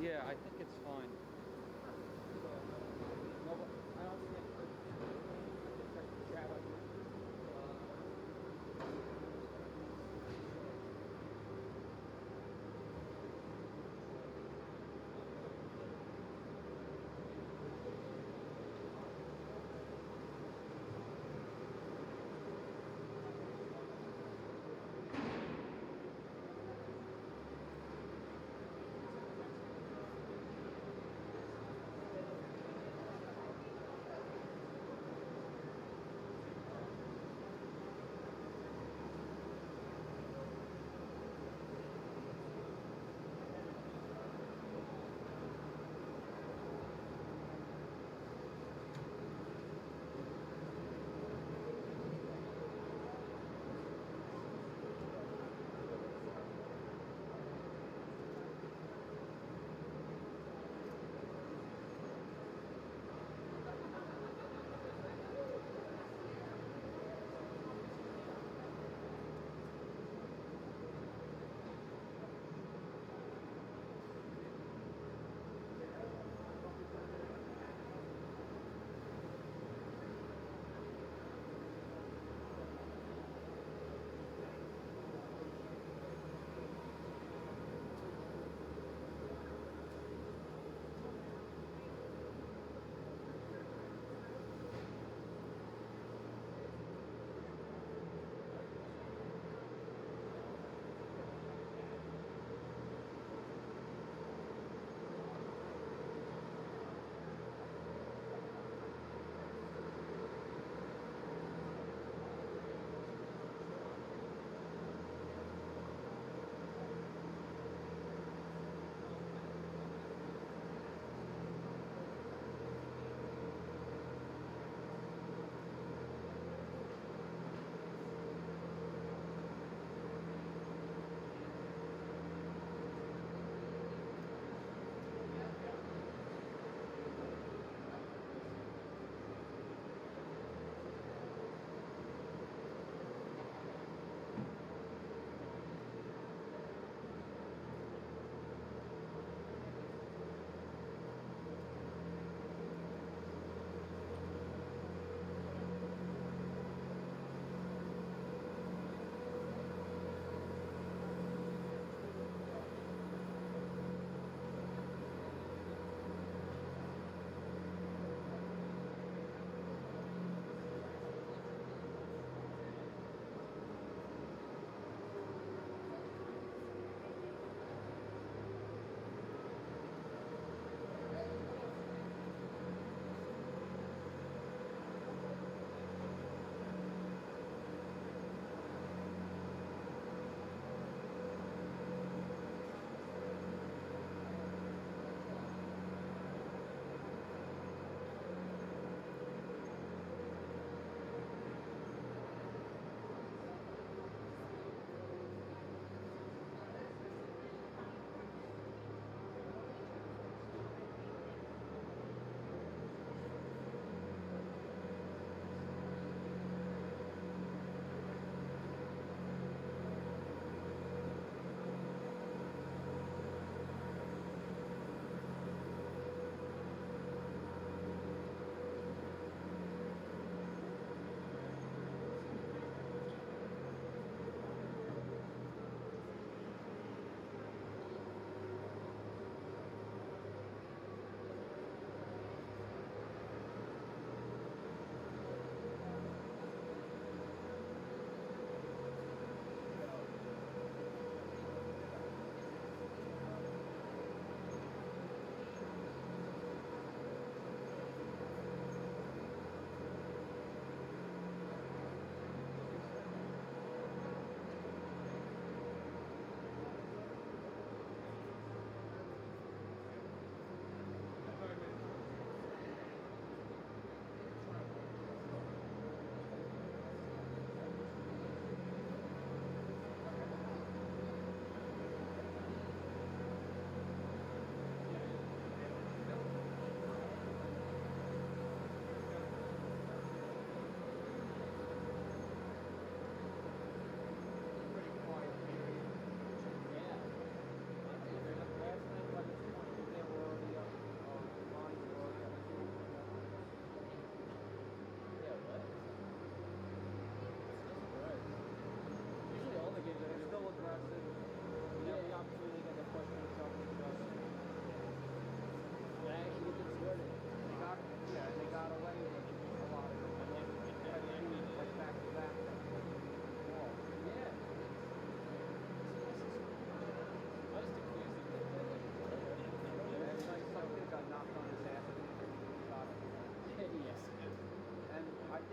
Yeah, I think it's fine. No, but I don't think it's chat up here.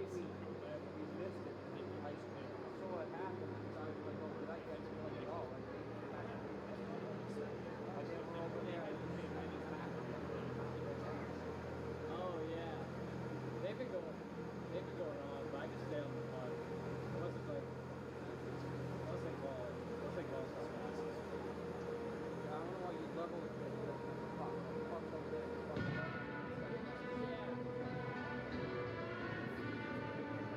we missed it in high school. So what happened is I was like, oh, did I get to play at all? Like, they came back and I never were over there. I didn't see any back. Oh yeah, they've been going on, but I can stay on the park. Unless it's like, unless they call stuff. I don't know why you level it. Fuck over there. Fuck over there. Yeah.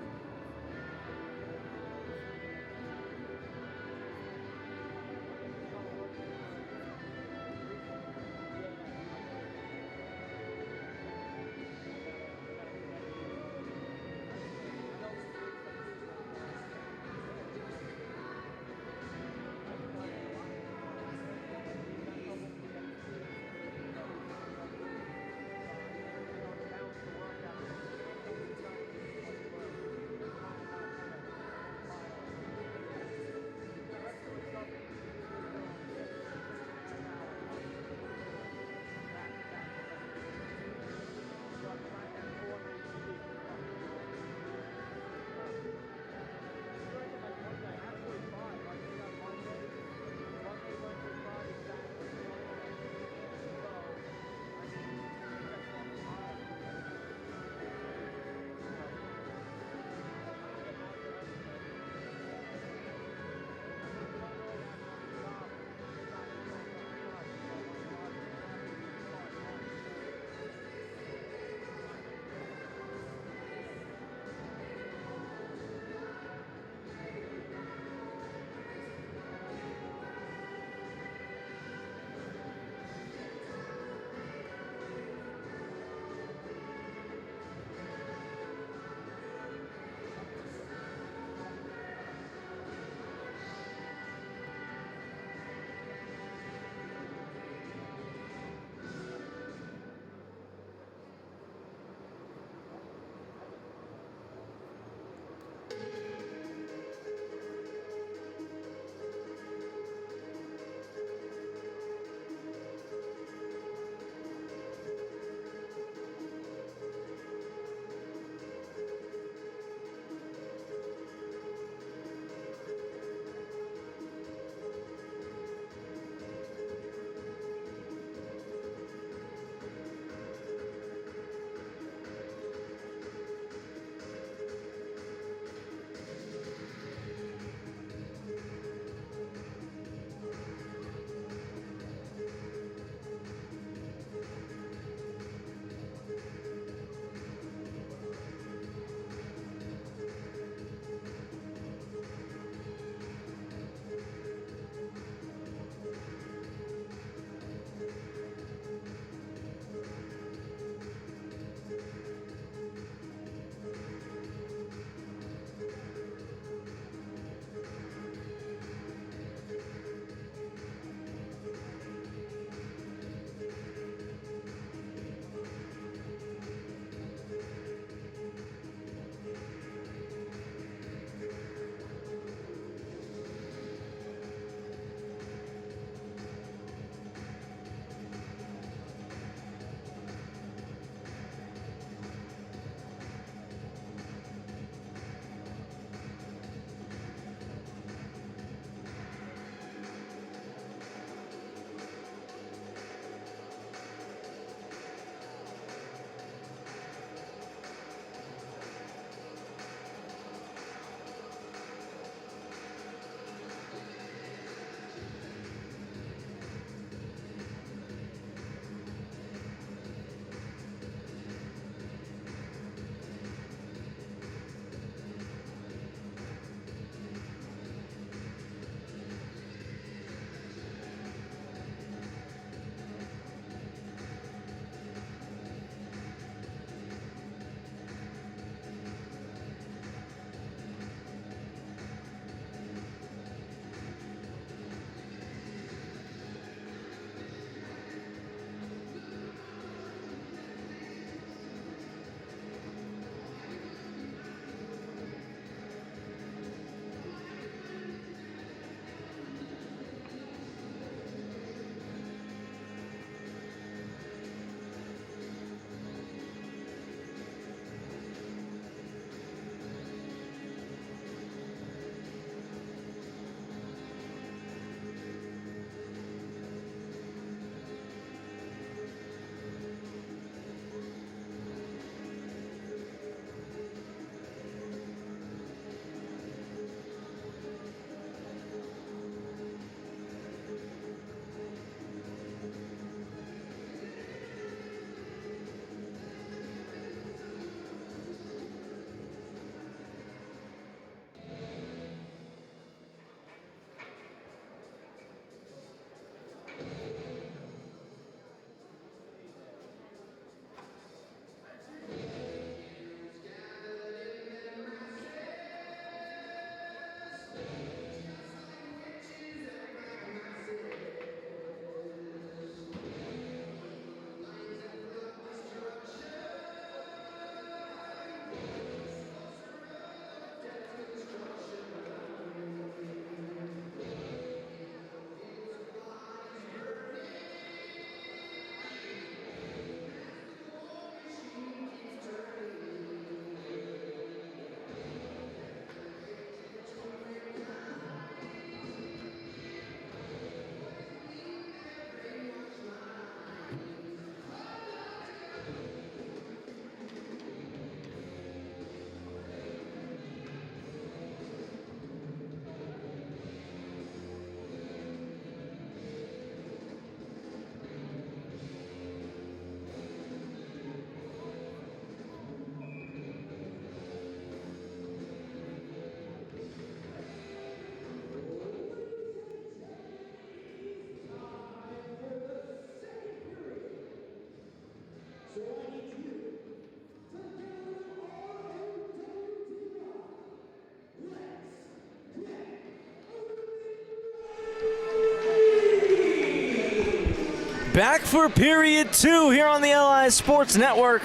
back for period 2 here on the LI Sports Network.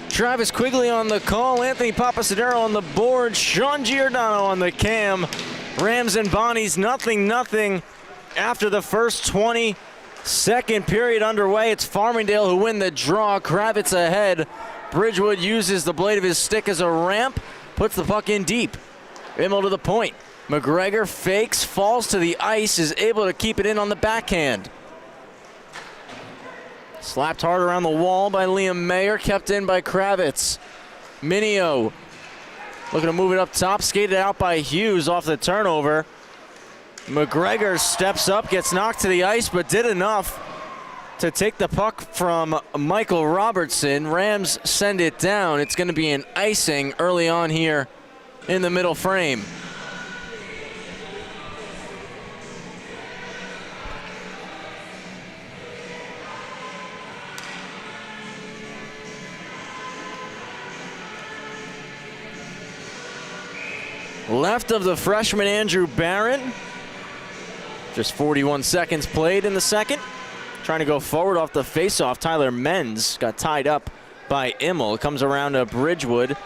Travis Quigley on the call, Anthony Papasadero on the board, Sean Giordano on the cam. Rams and Bonnies, 0-0 after the first 20. Second period underway. It's Farmingdale who win the draw. Kravitz ahead. Bridgewood uses the blade of his stick as a ramp, puts the puck in deep. Immel to the point. McGregor fakes, falls to the ice, is able to keep it in on the backhand. Slapped hard around the wall by Liam Mayer, kept in by Kravitz. Minio looking to move it up top, skated out by Hughes off the turnover. McGregor steps up, gets knocked to the ice, but did enough to take the puck from Michael Robertson. Rams send it down. It's going to be an icing early on here in the middle frame. Left of the freshman Andrew Barron. Just 41 seconds played in the second. Trying to go forward off the faceoff. Tyler Menz got tied up by Immel. Comes around to Bridgewood.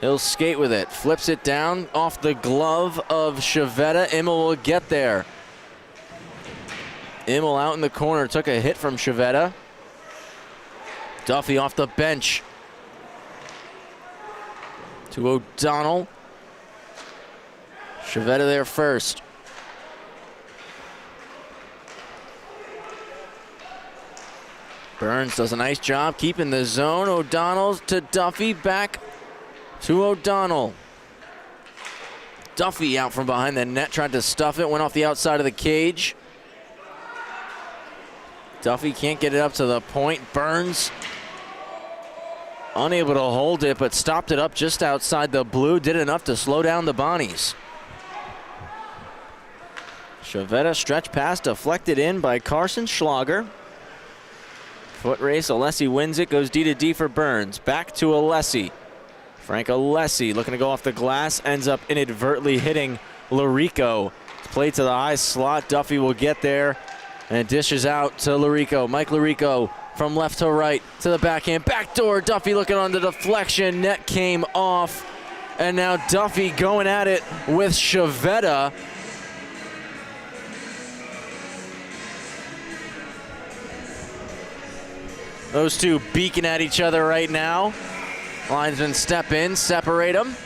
He'll skate with it. Flips it down off the glove of Chavetta. Immel will get there. Immel out in the corner. Took a hit from Chavetta. Duffy off the bench. To O'Donnell. Chavetta there first. Burns does a nice job keeping the zone. O'Donnell to Duffy, back to O'Donnell. Duffy out from behind the net, tried to stuff it, went off the outside of the cage. Duffy can't get it up to the point. Burns unable to hold it, but stopped it up just outside the blue. Did enough to slow down the Bonnies. Chavetta stretch pass deflected in by Carson Schlager. Foot race, Alessi wins it, goes D to D for Burns. Back to Alessi. Frank Alessi looking to go off the glass, ends up inadvertently hitting Larico. Played to the high slot, Duffy will get there, and it dishes out to Larico. Mike Larico from left to right to the backhand. Backdoor, Duffy looking on the deflection, net came off, and now Duffy going at it with Chavetta. Those two beaking at each other right now. Linesmen step in, separate them.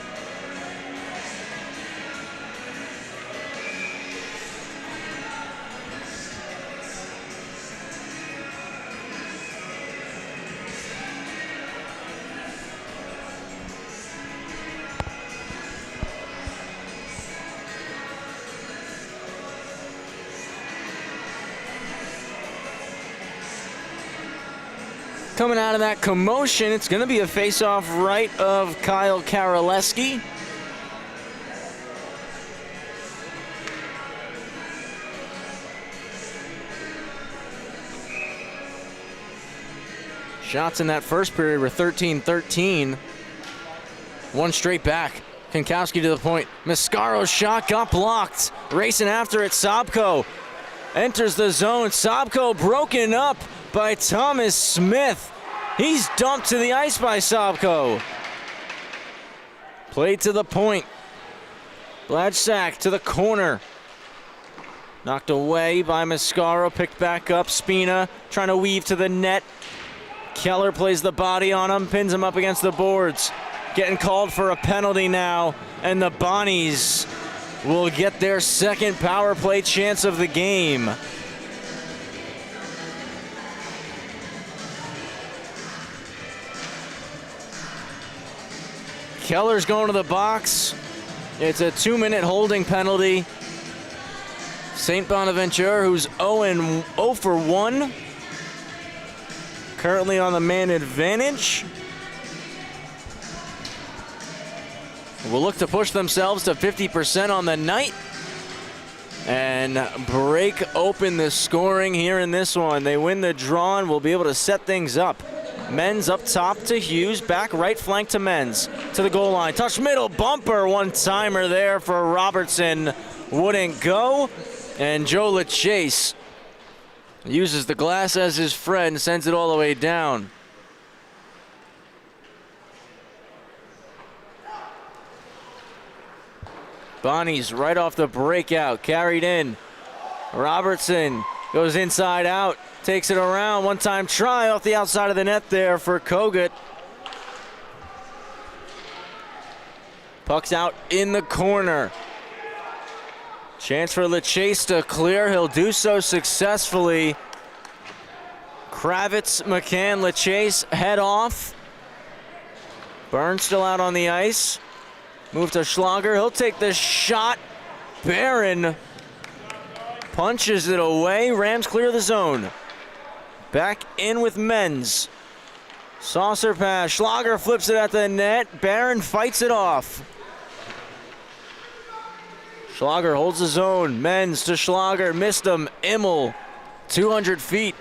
Coming out of that commotion, it's going to be a face-off right of Kyle Karaleski. Shots in that first period were 13-13. One straight back. Kankowski to the point. Mascaro's shot got blocked. Racing after it, Sobko enters the zone. Sobko broken up by Thomas Smith. He's dumped to the ice by Sobko. Played to the point. Bladsack to the corner. Knocked away by Mascaro, picked back up. Spina trying to weave to the net. Keller plays the body on him, pins him up against the boards. Getting called for a penalty now, and the Bonnies will get their second power play chance of the game. Keller's going to the box. It's a 2-minute holding penalty. St. Bonaventure, who's 0 for 1. Currently on the man advantage. Will look to push themselves to 50% on the night and break open the scoring here in this one. They win the draw and will be able to set things up. Menz up top to Hughes, back right flank to Menz, to the goal line. Touch middle, bumper, one-timer there for Robertson. Wouldn't go, and Joe LaChase Uses the glass as his friend, sends it all the way down. Bonnie's right off the breakout, carried in. Robertson goes inside out, takes it around. One-time try off the outside of the net there for Kogut. Puck's out in the corner. Chance for LeChase to clear. He'll do so successfully. Kravitz, McCann, LeChase head off. Burns still out on the ice. Move to Schlager. He'll take the shot. Barron punches it away. Rams clear the zone. Back in with Menz. Saucer pass. Schlager flips it at the net. Barron fights it off. Schlager holds his own. Menz to Schlager. Missed him. Immel, 200 feet.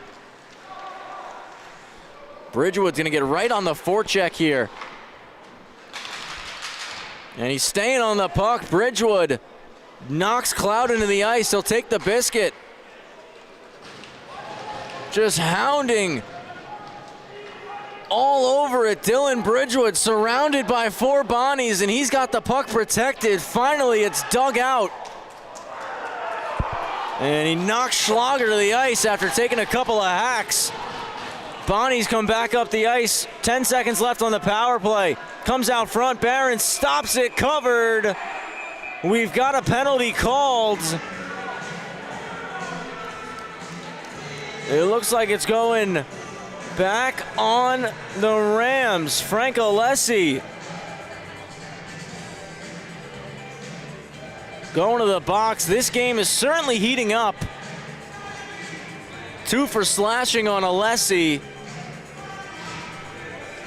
Bridgewood's going to get right on the forecheck here. And he's staying on the puck. Bridgewood knocks Cloud into the ice. He'll take the biscuit. Just hounding all over it. Dylan Bridgewood surrounded by 4 Bonnies, and he's got the puck protected. Finally, it's dug out. And he knocks Schlager to the ice after taking a couple of hacks. Bonnies come back up the ice. 10 seconds left on the power play. Comes out front. Barron stops it. Covered. We've got a penalty called. It looks like it's going back on the Rams. Frank Alessi going to the box. This game is certainly heating up. 2 for slashing on Alessi.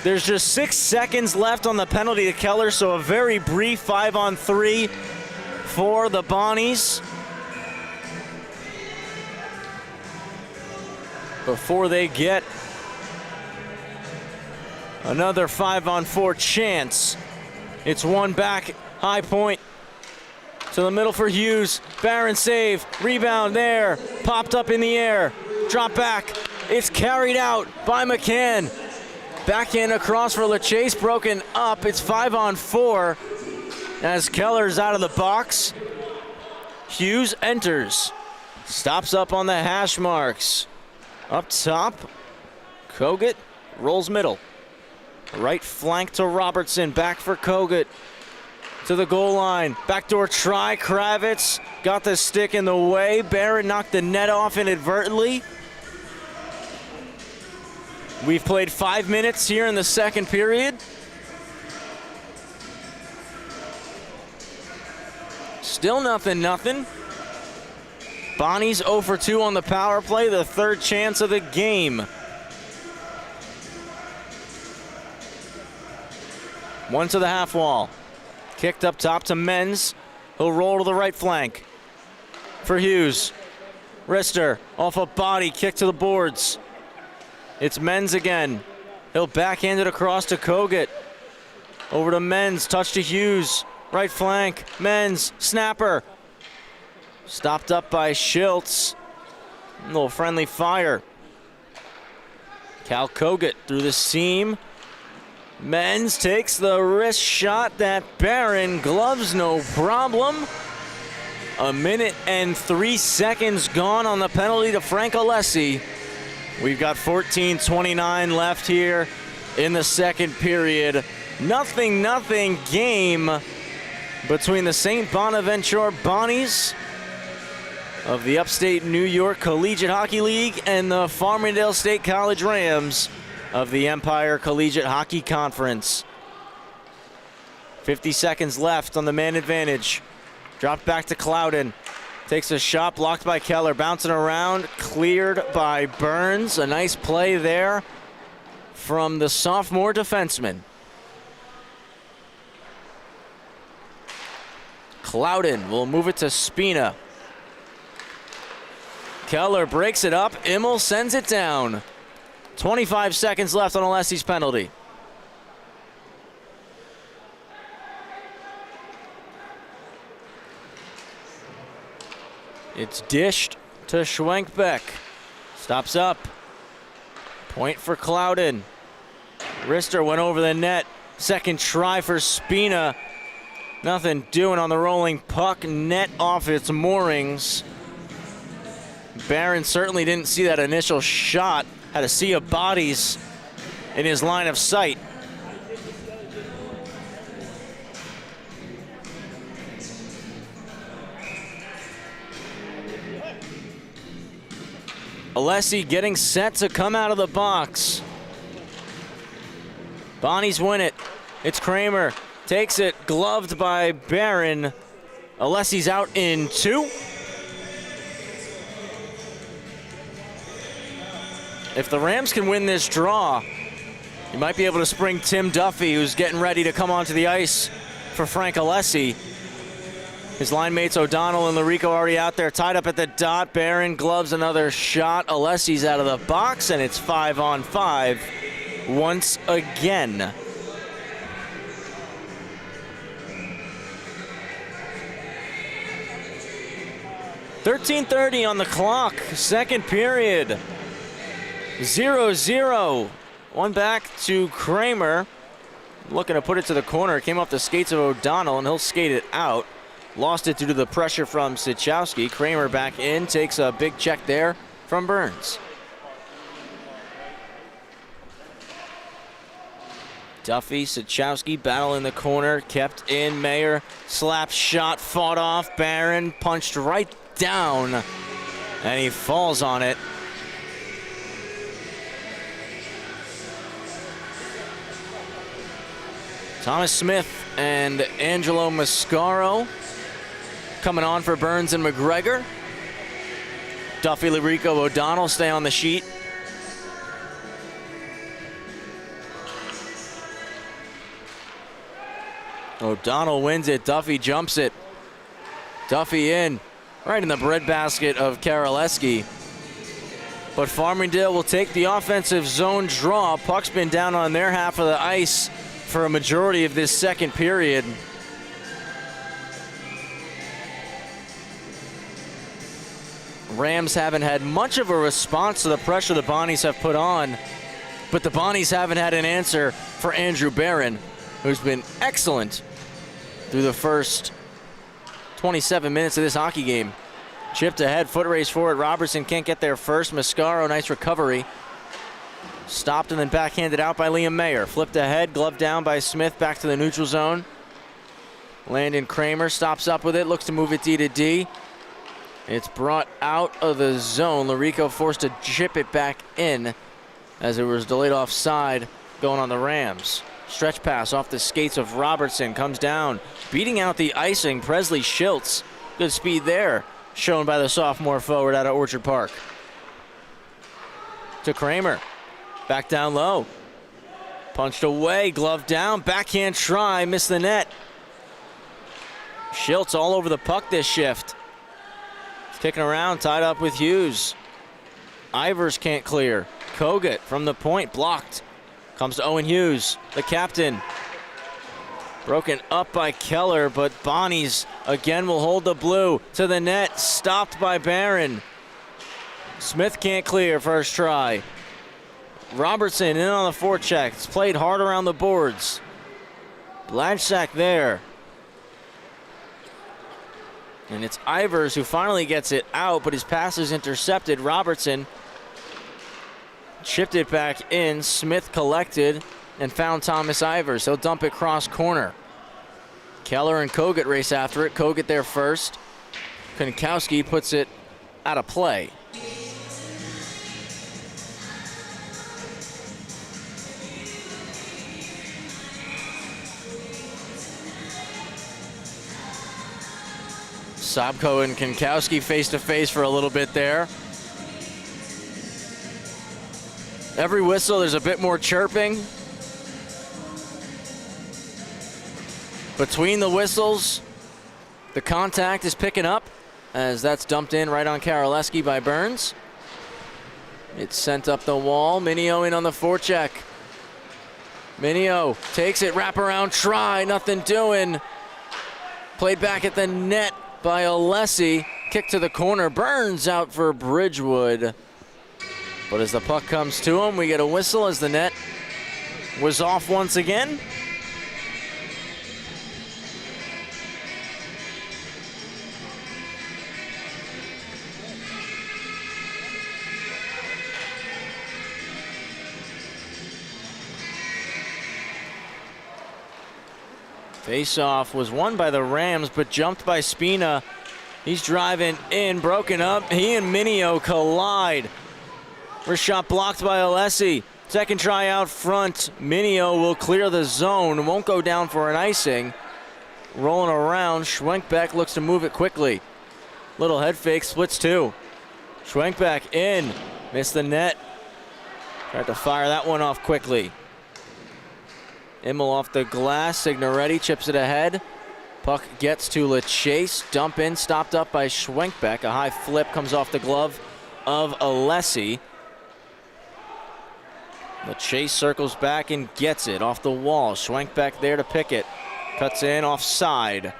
There's just 6 seconds left on the penalty to Keller, so a very brief 5-on-3 for the Bonnies before they get another 5-on-4 chance. It's one back, high point to the middle for Hughes. Barron save, rebound there, popped up in the air, drop back. It's carried out by McCann. Backhand across for LeChase, broken up. It's 5-on-4 as Keller's out of the box. Hughes enters, stops up on the hash marks. Up top, Kogut rolls middle. Right flank to Robertson, back for Kogut. To the goal line, backdoor try, Kravitz got the stick in the way. Barron knocked the net off inadvertently. We've played 5 minutes here in the second period. Still nothing. Bonnie's 0 for 2 on the power play, the 3rd chance of the game. One to the half wall. Kicked up top to Menz. He'll roll to the right flank for Hughes. Rister off a body, kick to the boards. It's Menz again. He'll backhand it across to Kogut. Over to Menz, touch to Hughes. Right flank, Menz, snapper. Stopped up by Schiltz. A little friendly fire. Cal Kogut through the seam. Menz takes the wrist shot that Barron gloves no problem. 1 minute and 3 seconds gone on the penalty to Frank Alessi. We've got 14:29 left here in the second period. 0-0 game between the St. Bonaventure Bonnies of the Upstate New York Collegiate Hockey League and the Farmingdale State College Rams of the Empire Collegiate Hockey Conference. 50 seconds left on the man advantage. Dropped back to Clouden. Takes a shot, blocked by Keller, bouncing around, cleared by Burns. A nice play there from the sophomore defenseman. Clouden will move it to Spina. Keller breaks it up. Immel sends it down. 25 seconds left on Alessi's penalty. It's dished to Schwenkbeck. Stops up. Point for Clouden. Rister went over the net. Second try for Spina. Nothing doing on the rolling puck. Net off its moorings. Barron certainly didn't see that initial shot. Had a sea of bodies in his line of sight. Alessi getting set to come out of the box. Bonnies win it. It's Kramer. Takes it, gloved by Barron. Alessi's out in 2. If the Rams can win this draw, you might be able to spring Tim Duffy, who's getting ready to come onto the ice for Frank Alessi. His line mates O'Donnell and Larico already out there, tied up at the dot. Barron gloves another shot. Alessi's out of the box, and it's 5-on-5 once again. .13:30 on the clock, second period. 0-0. One back to Kramer. Looking to put it to the corner. It came off the skates of O'Donnell, and he'll skate it out. Lost it due to the pressure from Sichowski. Kramer back in, takes a big check there from Burns. Duffy, Sichowski battle in the corner, kept in. Mayer, slap shot, fought off. Barron punched right down, and he falls on it. Thomas Smith and Angelo Mascaro coming on for Burns and McGregor. Duffy, Larico, O'Donnell stay on the sheet. O'Donnell wins it. Duffy jumps it. Duffy in, right in the breadbasket of Karaleski. But Farmingdale will take the offensive zone draw. Puck's been down on their half of the ice for a majority of this second period. Rams haven't had much of a response to the pressure the Bonnies have put on, but the Bonnies haven't had an answer for Andrew Barron, who's been excellent through the first 27 minutes of this hockey game. Chipped ahead, foot race for it. Robertson can't get there first. Mascaro, nice recovery. Stopped and then backhanded out by Liam Mayer. Flipped ahead, gloved down by Smith, back to the neutral zone. Landon Kramer stops up with it, looks to move it D to D. It's brought out of the zone. Larico forced to chip it back in as it was delayed offside going on the Rams. Stretch pass off the skates of Robertson, comes down, beating out the icing, Presley Schultz. Good speed there, shown by the sophomore forward out of Orchard Park. To Kramer, back down low. Punched away, glove down, backhand try, missed the net. Schultz all over the puck this shift. Kicking around, tied up with Hughes. Ivers can't clear. Kogut from the point, blocked. Comes to Owen Hughes, the captain. Broken up by Keller, but Bonnies again will hold the blue to the net. Stopped by Barron. Smith can't clear, first try. Robertson in on the forecheck. It's played hard around the boards. Blanchsack there. And it's Ivers who finally gets it out, but his pass is intercepted. Robertson chipped it back in. Smith collected and found Thomas Ivers. He'll dump it cross corner. Keller and Kogut race after it. Kogut there first. Konkowski puts it out of play. Sobko and Konkowski face to face for a little bit there. Every whistle, there's a bit more chirping. Between the whistles, the contact is picking up as that's dumped in right on Karaleski by Burns. It's sent up the wall. Minio in on the forecheck. Minio takes it, wraparound try, nothing doing. Played back at the net by Alessi. Kick to the corner. Burns out for Bridgewood. But as the puck comes to him, we get a whistle as the net was off once again. Face-off was won by the Rams, but jumped by Spina. He's driving in, broken up. He and Minio collide. First shot blocked by Alessi. Second try out front. Minio will clear the zone, won't go down for an icing. Rolling around, Schwenkbeck looks to move it quickly. Little head fake, splits two. Schwenkbeck in, missed the net. Tried to fire that one off quickly. Immel off the glass, Signoretti chips it ahead. Puck gets to LeChase, dump in, stopped up by Schwenkbeck. A high flip comes off the glove of Alessi. LeChase circles back and gets it off the wall. Schwenkbeck there to pick it. Cuts in, offside.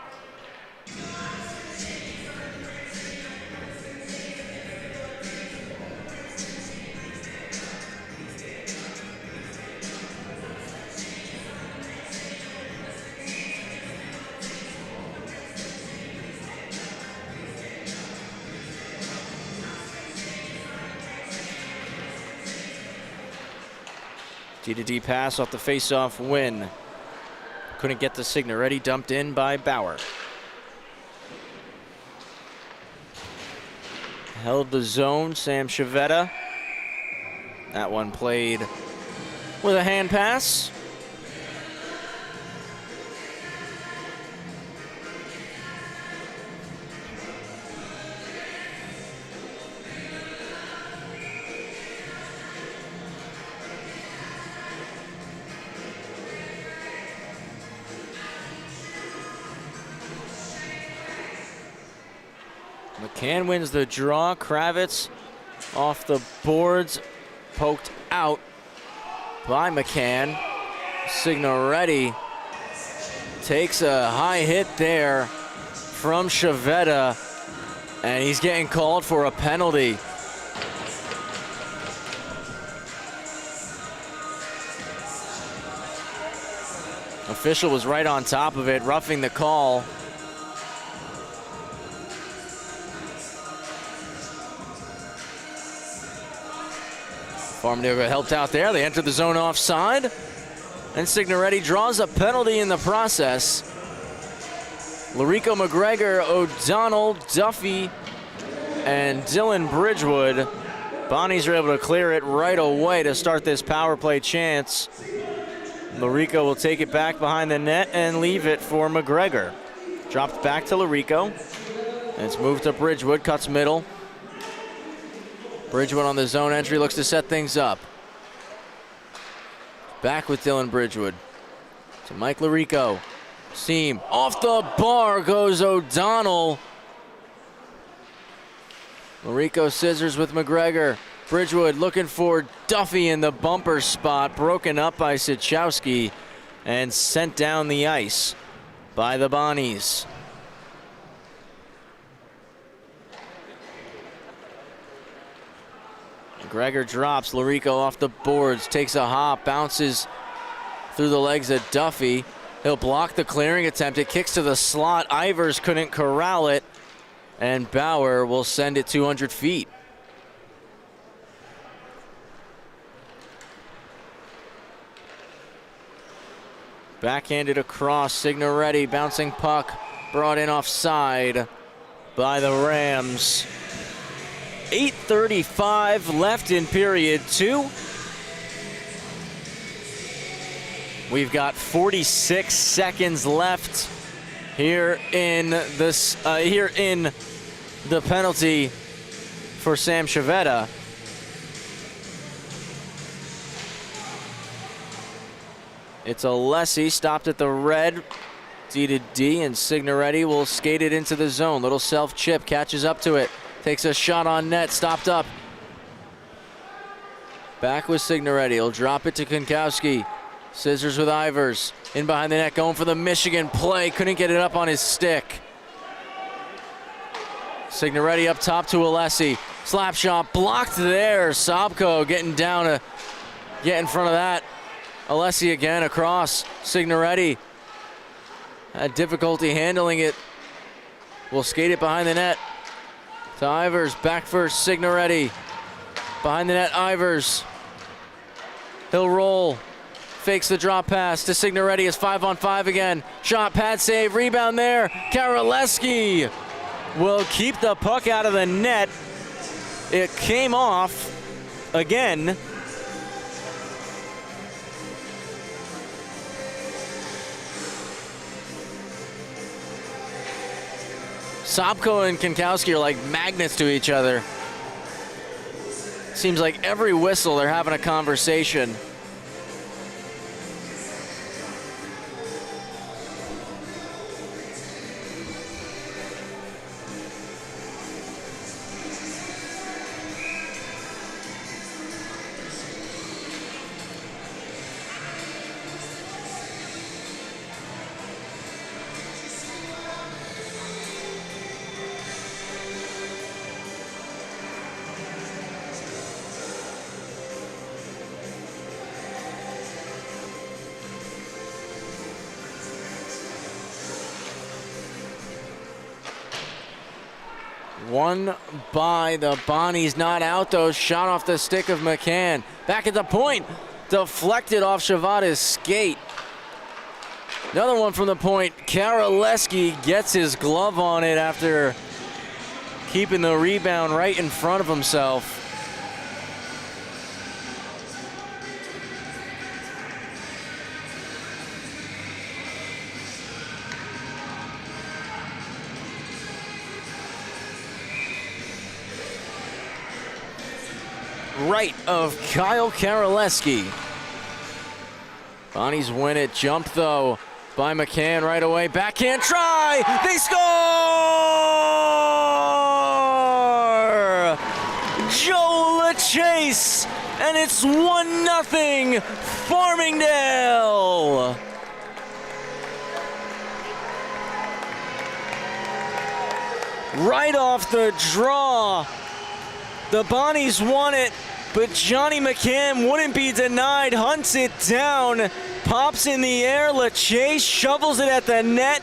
D-to-D pass off the face-off win. Couldn't get the Signoretti, dumped in by Bauer. Held the zone, Sam Chavetta. That one played with a hand pass. McCann wins the draw. Kravitz off the boards, poked out by McCann. Signoretti takes a high hit there from Chavetta, and he's getting called for a penalty. Official was right on top of it, roughing the call. Farmingdale got helped out there. They entered the zone offside. And Signoretti draws a penalty in the process. Larico McGregor, O'Donnell, Duffy, and Dylan Bridgewood. Bonnies are able to clear it right away to start this power play chance. Larico will take it back behind the net and leave it for McGregor. Dropped back to Larico. And it's moved to Bridgewood, cuts middle. Bridgewood on the zone entry, looks to set things up. Back with Dylan Bridgewood. To Mike Larico. Seam. Off the bar goes O'Donnell. Larico scissors with McGregor. Bridgewood looking for Duffy in the bumper spot. Broken up by Sichowski and sent down the ice by the Bonnies. McGregor drops. Larico off the boards. Takes a hop. Bounces through the legs of Duffy. He'll block the clearing attempt. It kicks to the slot. Ivers couldn't corral it. And Bauer will send it 200 feet. Backhanded across. Signoretti bouncing puck. Brought in offside by the Rams. 8:35 left in period two. We've got 46 seconds left here in this the penalty for Sam Chavetta. It's Alessi stopped at the red. D-to-D, and Signoretti will skate it into the zone. Little self chip, catches up to it. Takes a shot on net, stopped up. Back with Signoretti, he'll drop it to Konkowski. Scissors with Ivers, in behind the net, going for the Michigan play. Couldn't get it up on his stick. Signoretti up top to Alessi. Slap shot blocked there. Sobko getting down to get in front of that. Alessi again across. Signoretti had difficulty handling it. Will skate it behind the net. To Ivers, back first, Signoretti. Behind the net, Ivers. He'll roll. Fakes the drop pass to Signoretti. It's 5-on-5 again. Shot, pad save, rebound there. Karaleski will keep the puck out of the net. It came off again. Sobko and Kankowski are like magnets to each other. Seems like every whistle they're having a conversation. One by the Bonnies, not out though. Shot off the stick of McCann. Back at the point, deflected off Shavada's skate. Another one from the point. Karaleski gets his glove on it after keeping the rebound right in front of himself. Right of Kyle Karaleski. Bonnies win it. Jump though by McCann right away. Backhand try. They score! Joe LaChase, and it's 1-0 Farmingdale. Right off the draw. The Bonnies won it, but Johnny McCann wouldn't be denied. Hunts it down, pops in the air. LaChase shovels it at the net.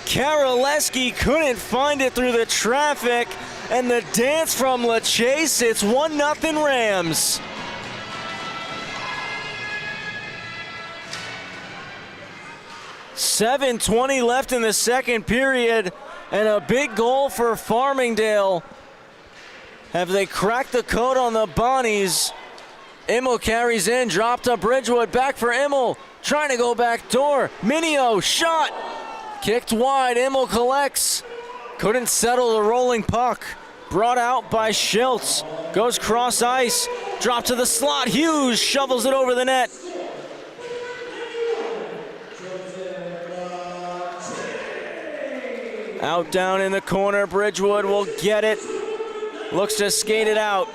Karaleski couldn't find it through the traffic, and the dance from LaChase. It's 1-0 Rams. .7:20 left in the second period, and a big goal for Farmingdale. Have they cracked the code on the Bonnies? Immel carries in, dropped to Bridgewood, back for Immel, trying to go back door. Minio, shot, kicked wide, Immel collects. Couldn't settle the rolling puck. Brought out by Schiltz, goes cross ice, drop to the slot, Hughes shovels it over the net. Out down in the corner, Bridgewood will get it. Looks to skate it out.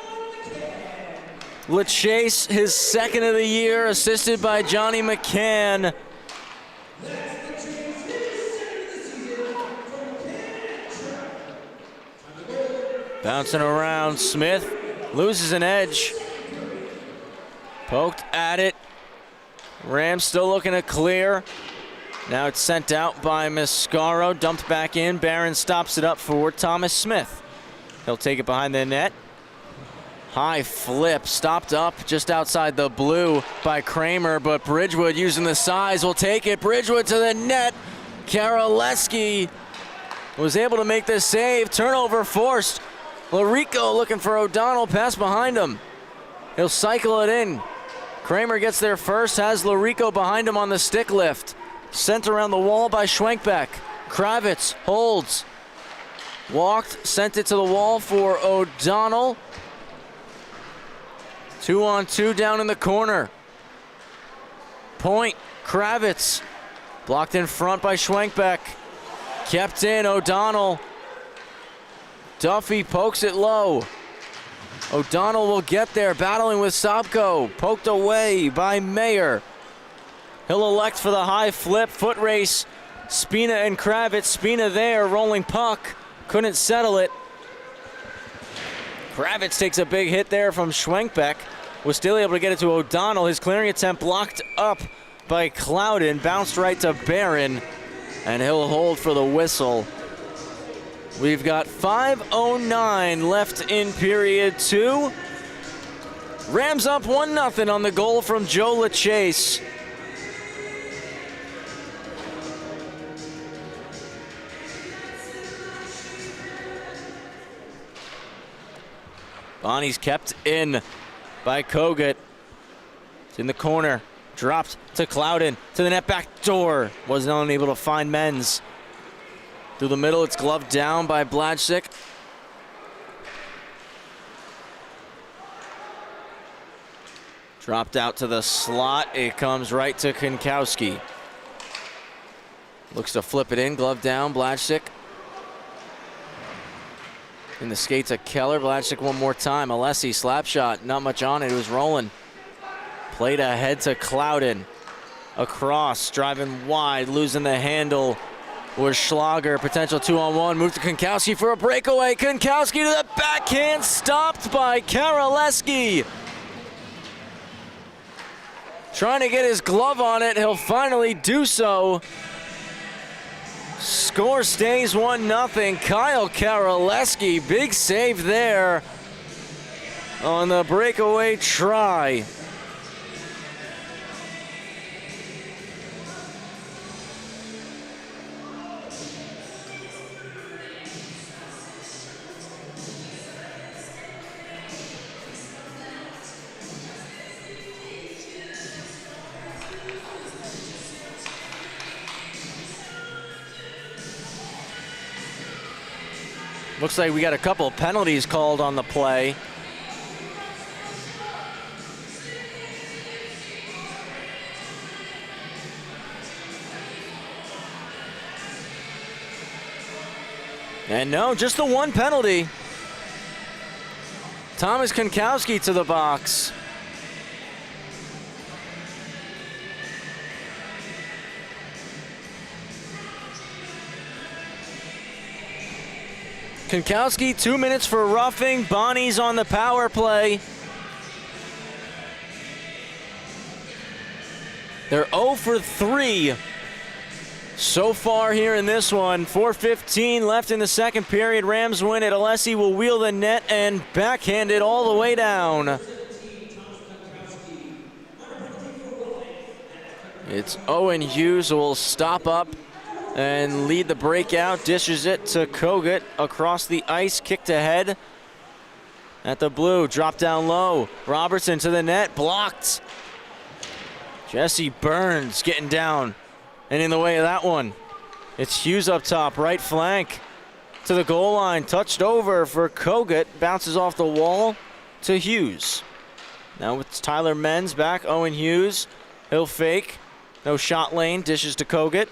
LaChase, his second of the year, assisted by Johnny McCann. Bouncing around, Smith loses an edge. Poked at it. Rams still looking to clear. Now it's sent out by Mascaro, dumped back in. Barron stops it up for Thomas Smith. He'll take it behind the net. High flip, stopped up just outside the blue by Kramer, but Bridgewood using the size will take it. Bridgewood to the net. Karaleski was able to make the save. Turnover forced. Larico looking for O'Donnell, pass behind him. He'll cycle it in. Kramer gets there first, has Larico behind him on the stick lift. Sent around the wall by Schwenkbeck. Kravitz holds. Walked, sent it to the wall for O'Donnell. 2-on-2 down in the corner. Point, Kravitz. Blocked in front by Schwenkbeck. Kept in, O'Donnell. Duffy pokes it low. O'Donnell will get there, battling with Sobko. Poked away by Mayer. He'll elect for the high flip, foot race. Spina and Kravitz. Spina there, rolling puck. Couldn't settle it. Kravitz takes a big hit there from Schwenkbeck. Was still able to get it to O'Donnell. His clearing attempt blocked up by Clouden. Bounced right to Barron, and he'll hold for the whistle. We've got 5:09 left in period 2. Rams up 1-0 on the goal from Joe LaChase. Bonnie's kept in by Kogut. It's in the corner. Dropped to Clouden. To the net, back door. Wasn't unable to find Menz. Through the middle, it's gloved down by Bladczyk. Dropped out to the slot. It comes right to Kinkowski. Looks to flip it in. Glove down, Bladczyk. In the skates of Keller. Bladczyk one more time. Alessi, slap shot. Not much on it. It was rolling. Played ahead to Clouden. Across, driving wide, losing the handle was Schlager. Potential 2-on-1. Move to Kinkowski for a breakaway. Kinkowski to the backhand. Stopped by Karaleski. Trying to get his glove on it. He'll finally do so. Score stays 1-0. Kyle Karaleski, big save there on the breakaway try. Looks like we got a couple of penalties called on the play. And no, just the one penalty. Thomas Kinkowski to the box. Kinkowski, 2 minutes for roughing. Bonnie's on the power play. They're 0 for 3 so far here in this one. 4:15 left in the second period. Rams win it. Alessi will wheel the net and backhand it all the way down. It's Owen Hughes who will stop up and lead the breakout. Dishes it to Kogut across the ice, kicked ahead at the blue. Drop down low. Robertson to the net, blocked. Jesse Burns getting down and in the way of that one. It's Hughes up top, right flank to the goal line. Touched over for Kogut, bounces off the wall to Hughes. Now it's Tyler Menz back. Owen Hughes, he'll fake. No shot lane, dishes to Kogut.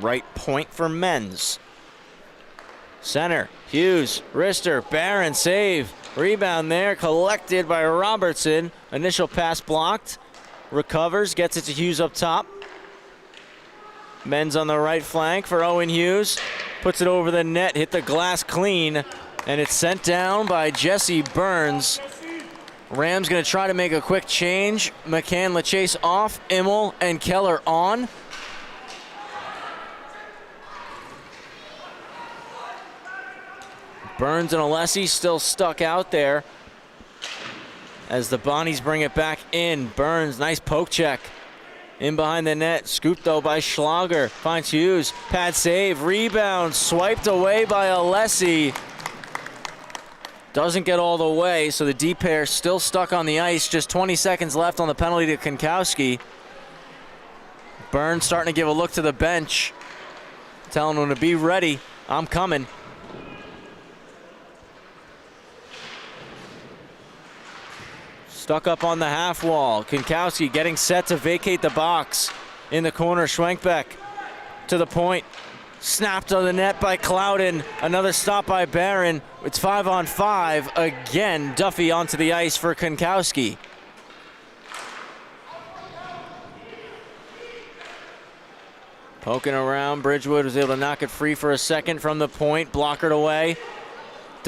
Right point for Menz. Center, Hughes, wrister, Barron, save. Rebound there, collected by Robertson. Initial pass blocked. Recovers, gets it to Hughes up top. Menz on the right flank for Owen Hughes. Puts it over the net, hit the glass clean, and it's sent down by Jesse Burns. Rams gonna try to make a quick change. McCann, LaChase off, Immel and Keller on. Burns and Alessi still stuck out there as the Bonnies bring it back in. Burns, nice poke check. In behind the net, scooped though by Schlager. Finds Hughes, pad save, rebound, swiped away by Alessi. Doesn't get all the way, so the D pair still stuck on the ice. Just 20 seconds left on the penalty to Kinkowski. Burns starting to give a look to the bench, telling him to be ready. I'm coming. Stuck up on the half wall. Kinkowski getting set to vacate the box. In the corner, Schwenkbeck to the point. Snapped on the net by Clouden. Another stop by Barron. It's 5-on-5. Again, Duffy onto the ice for Kinkowski. Poking around. Bridgewood was able to knock it free for a second from the point. Blockered away.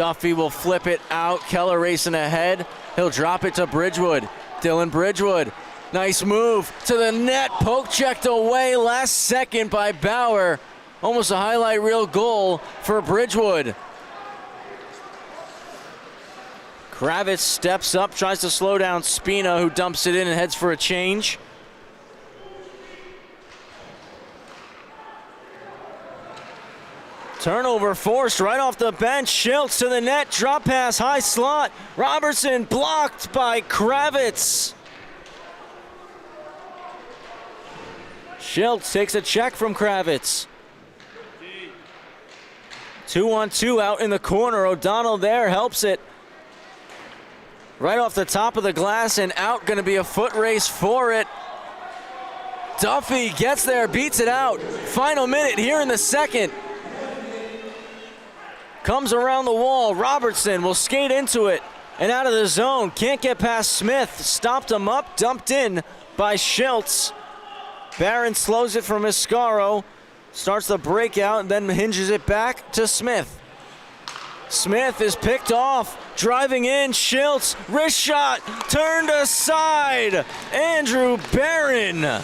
Duffy will flip it out. Keller racing ahead. He'll drop it to Bridgewood. Dylan Bridgewood. Nice move to the net. Poke checked away last second by Bauer. Almost a highlight reel goal for Bridgewood. Kravitz steps up, tries to slow down Spina, who dumps it in and heads for a change. Turnover forced right off the bench. Schiltz to the net, drop pass, high slot. Robertson blocked by Kravitz. Schiltz takes a check from Kravitz. 2-on-2 out in the corner. O'Donnell there helps it. Right off the top of the glass and out. Going to be a foot race for it. Duffy gets there, beats it out. Final minute here in the second. Comes around the wall. Robertson will skate into it and out of the zone. Can't get past Smith. Stopped him up, dumped in by Schiltz. Barron slows it from Iscaro. Starts the breakout and then hinges it back to Smith. Smith is picked off. Driving in, Schiltz. Wrist shot. Turned aside. Andrew Barron.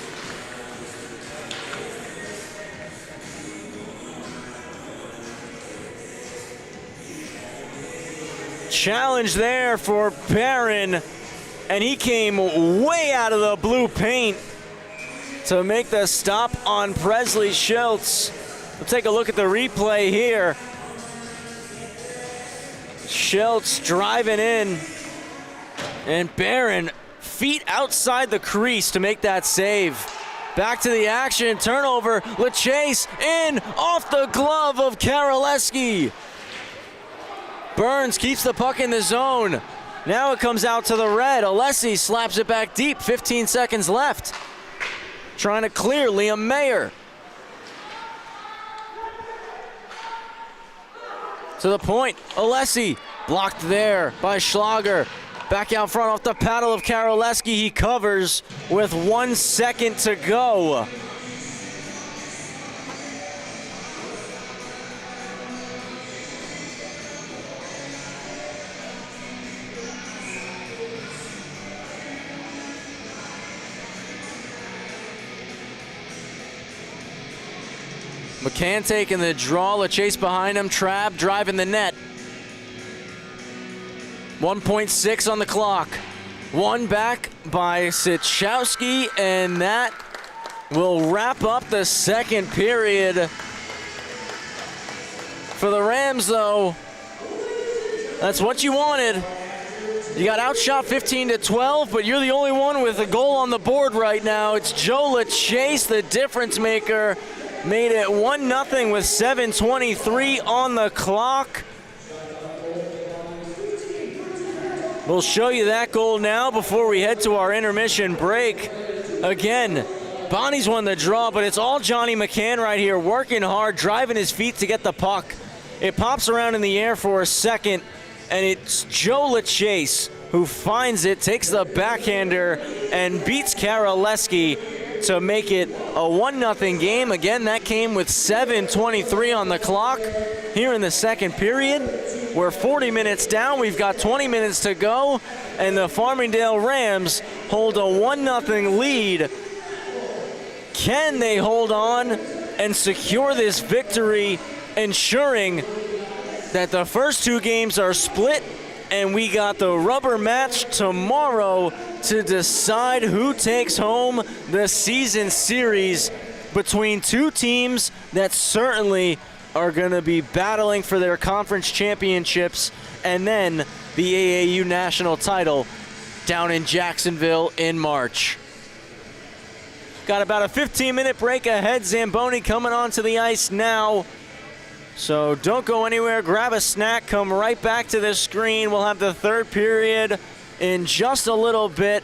Challenge there for Barron, and he came way out of the blue paint to make the stop on Presley Schiltz. We'll take a look at the replay here. Schiltz driving in, and Barron feet outside the crease to make that save. Back to the action, turnover, LaChase in, off the glove of Karaleski. Burns keeps the puck in the zone. Now it comes out to the red. Alessi slaps it back deep, 15 seconds left. Trying to clear Liam Mayer. To the point, Alessi blocked there by Schlager. Back out front off the paddle of Karaleski. He covers with 1 second to go. McCann taking the draw, LaChase behind him, Trabb driving the net. 1.6 on the clock. One back by Sichowski, and that will wrap up the second period. For the Rams, though, that's what you wanted. You got outshot 15-12, but you're the only one with a goal on the board right now. It's Joe LaChase, the difference maker. Made it 1-0 with 7:23 on the clock. We'll show you that goal now before we head to our intermission break. Again, Bonnie's won the draw, but it's all Johnny McCann right here, working hard, driving his feet to get the puck. It pops around in the air for a second, and it's Joe LaChase who finds it, takes the backhander, and beats Karaleski to make it a 1-0 game. Again, that came with 7:23 on the clock here in the second period. We're 40 minutes down. We've got 20 minutes to go, and the Farmingdale Rams hold a 1-0 lead. Can they hold on and secure this victory, ensuring that the first two games are split, and we got the rubber match tomorrow to decide who takes home the season series between two teams that certainly are going to be battling for their conference championships and then the AAU national title down in Jacksonville in March. Got about a 15-minute break ahead. Zamboni coming onto the ice now. So don't go anywhere. Grab a snack. Come right back to the screen. We'll have the third period in just a little bit.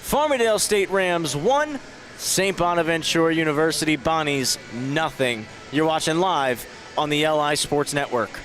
Farmingdale State Rams 1, St. Bonaventure University Bonnies 0. You're watching live on the LI Sports Network.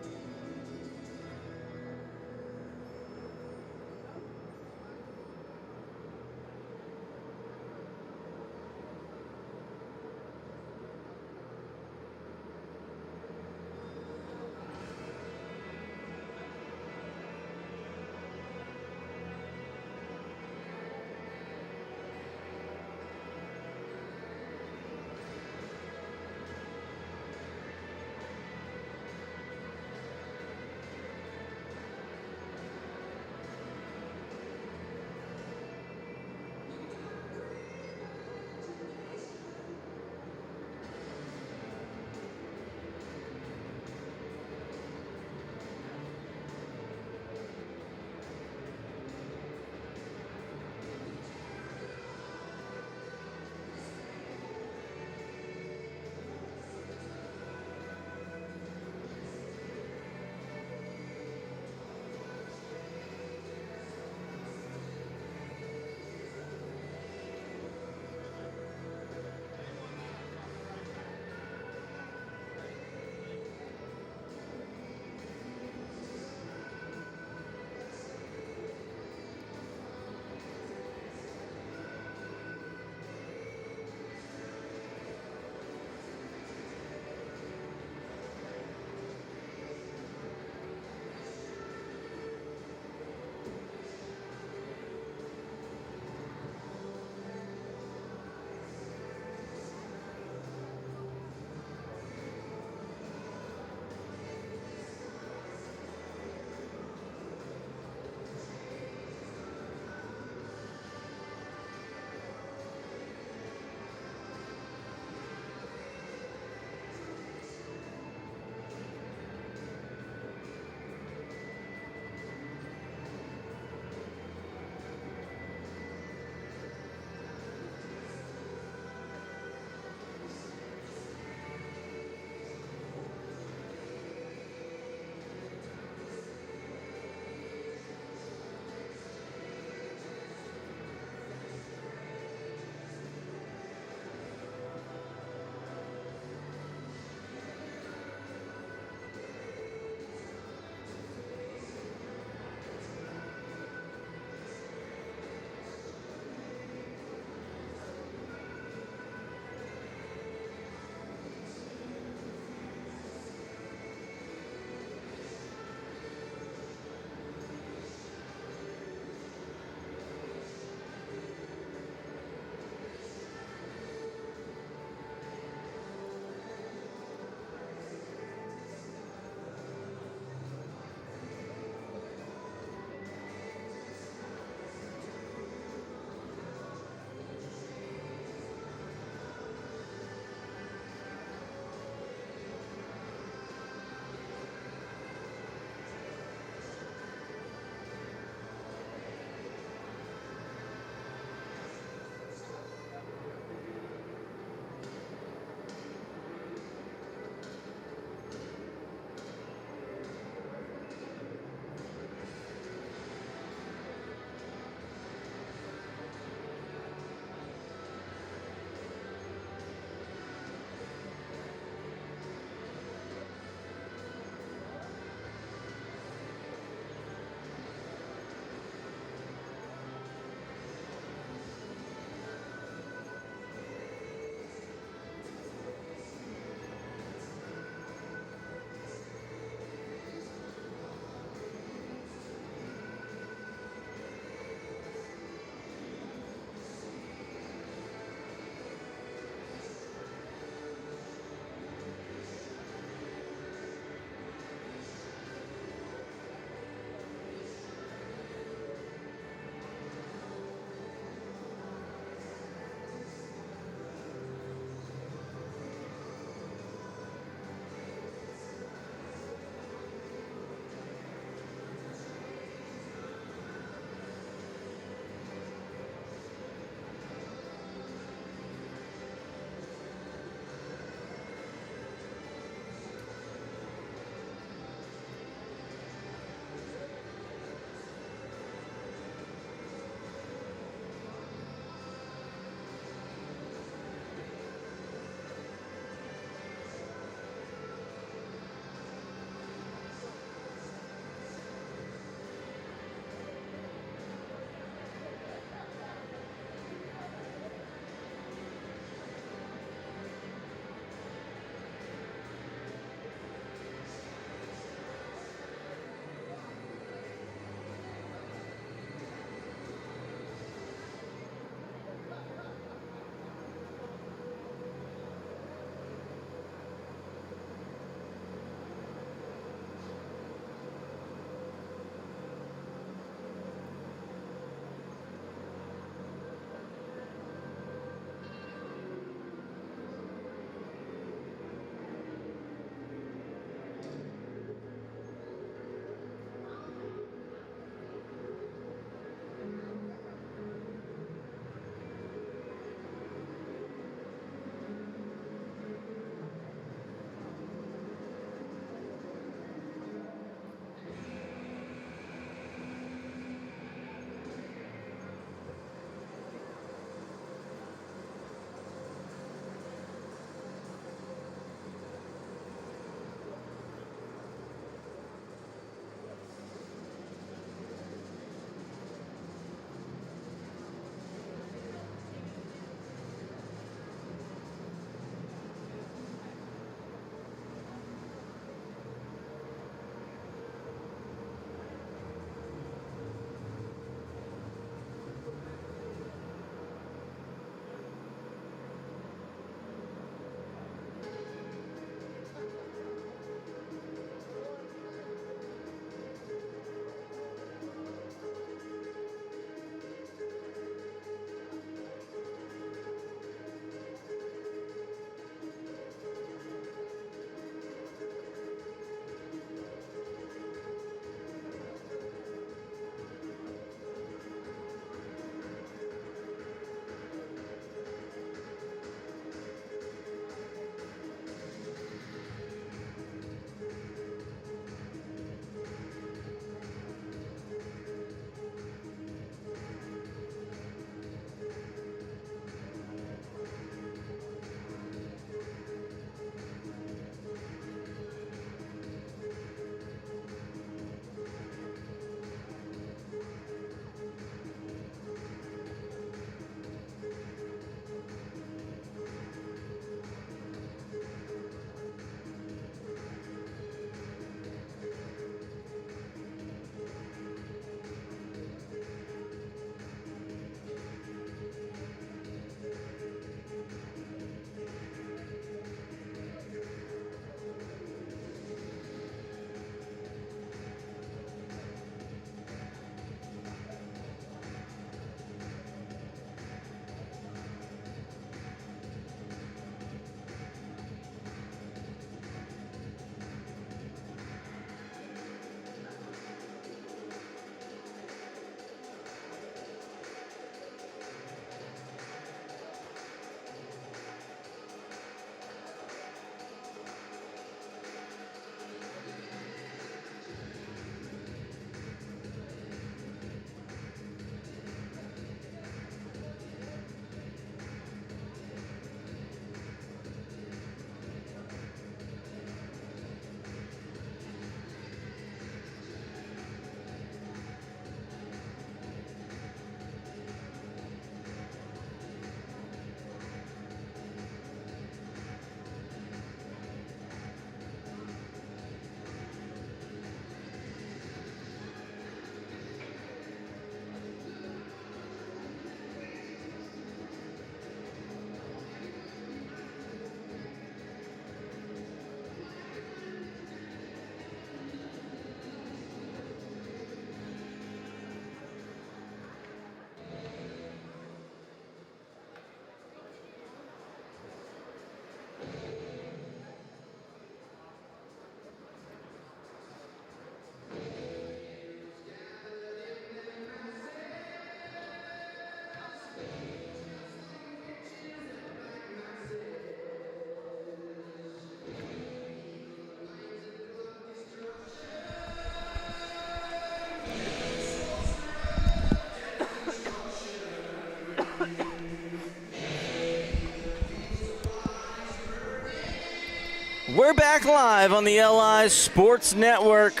We're back live on the LI Sports Network.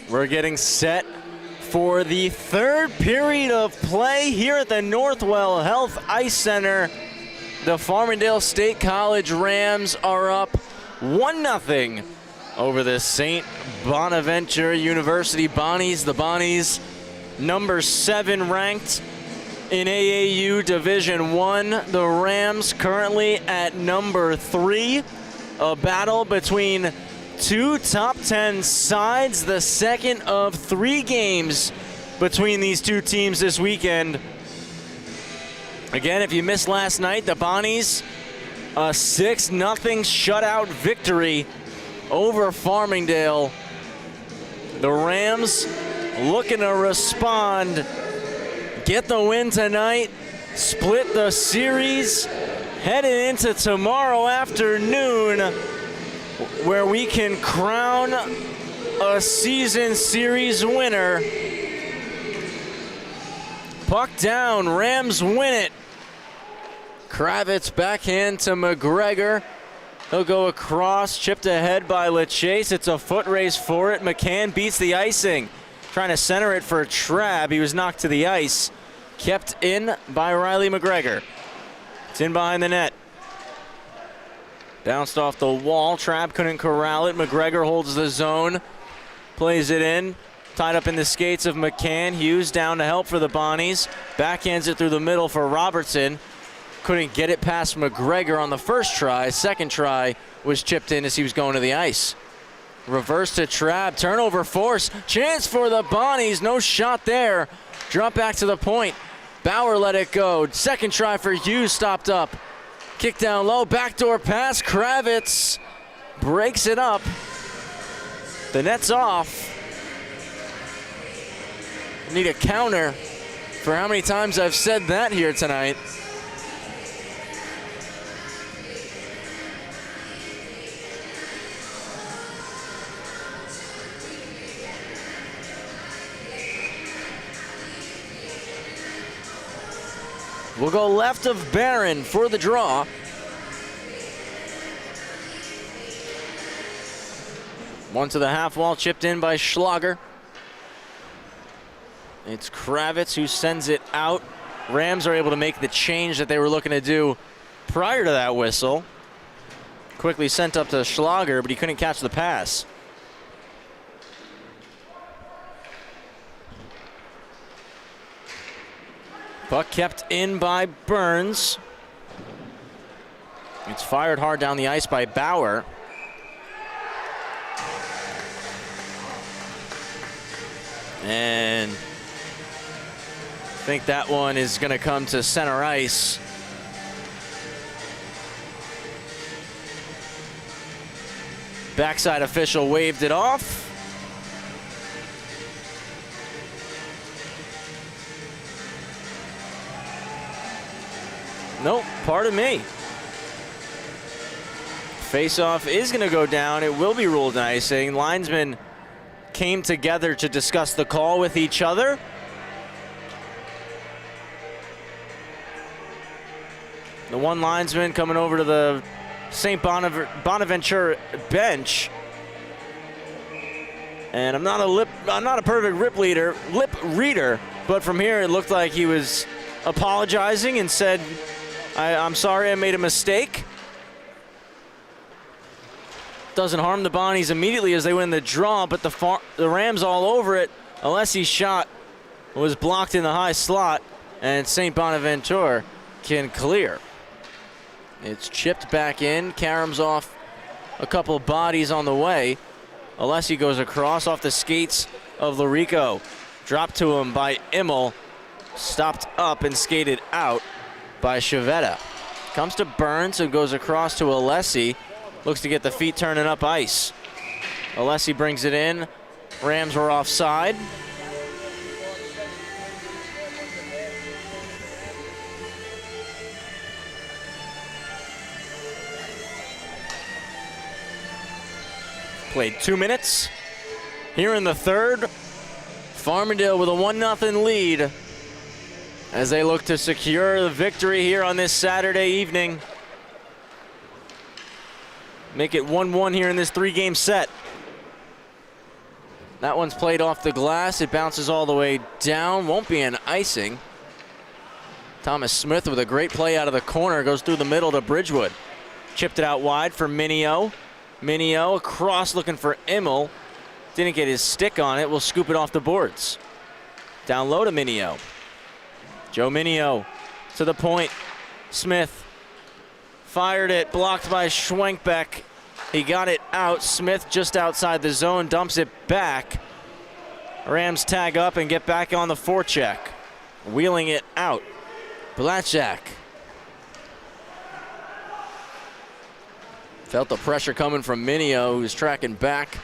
We're getting set for the third period of play here at the Northwell Health Ice Center. The Farmingdale State College Rams are up 1-0 over the St. Bonaventure University Bonnies. The Bonnies, number 7 ranked in AAU Division I. The Rams currently at number 3. A battle between two top 10 sides, the second of 3 games between these two teams this weekend. Again, if you missed last night, the Bonnies, a 6-0 shutout victory over Farmingdale. The Rams looking to respond, get the win tonight, split the series, heading into tomorrow afternoon, where we can crown a season series winner. Puck down, Rams win it. Kravitz backhand to McGregor. He'll go across, chipped ahead by LaChase. It's a foot race for it. McCann beats the icing. Trying to center it for Trabb. He was knocked to the ice. Kept in by Riley McGregor. It's in behind the net. Bounced off the wall. Trabb couldn't corral it. McGregor holds the zone. Plays it in. Tied up in the skates of McCann. Hughes down to help for the Bonnies. Backhands it through the middle for Robertson. Couldn't get it past McGregor on the first try. Second try was chipped in as he was going to the ice. Reverse to Trabb. Turnover force. Chance for the Bonnies. No shot there. Drop back to the point. Bauer let it go. Second try for Hughes, stopped up. Kick down low, backdoor pass. Kravitz breaks it up. The net's off. Need a counter for how many times I've said that here tonight. We'll go left of Barron for the draw. One to the half wall, chipped in by Schlager. It's Kravitz who sends it out. Rams are able to make the change that they were looking to do prior to that whistle. Quickly sent up to Schlager, but he couldn't catch the pass. Puck kept in by Burns. It's fired hard down the ice by Bauer. And I think that one is going to come to center ice. Backside official waved it off. Nope, pardon me. Face-off is going to go down. It will be ruled icing. Linesmen came together to discuss the call with each other. The one linesman coming over to the St. Bonaventure bench. And I'm not a perfect lip reader, but from here it looked like he was apologizing and said, I'm sorry, I made a mistake. Doesn't harm the Bonnies immediately as they win the draw, but the Rams all over it. Alessi's shot was blocked in the high slot, and St. Bonaventure can clear. It's chipped back in. Karam's off a couple bodies on the way. Alessi goes across off the skates of Larico. Dropped to him by Immel. Stopped up and skated out by Chavetta. Comes to Burns and goes across to Alessi. Looks to get the feet turning up ice. Alessi brings it in. Rams were offside. Played 2 minutes. Here in the third, Farmingdale with a 1-0 lead as they look to secure the victory here on this Saturday evening. Make it 1-1 here in this 3-game set. That one's played off the glass. It bounces all the way down. Won't be an icing. Thomas Smith with a great play out of the corner. Goes through the middle to Bridgewood. Chipped it out wide for Minio. Minio across looking for Immel. Didn't get his stick on it. Will scoop it off the boards. Down low to Minio. Joe Minio to the point. Smith fired it. Blocked by Schwenkbeck. He got it out. Smith just outside the zone. Dumps it back. Rams tag up and get back on the forecheck. Wheeling it out. Blatchak. Felt the pressure coming from Minio, who's tracking back.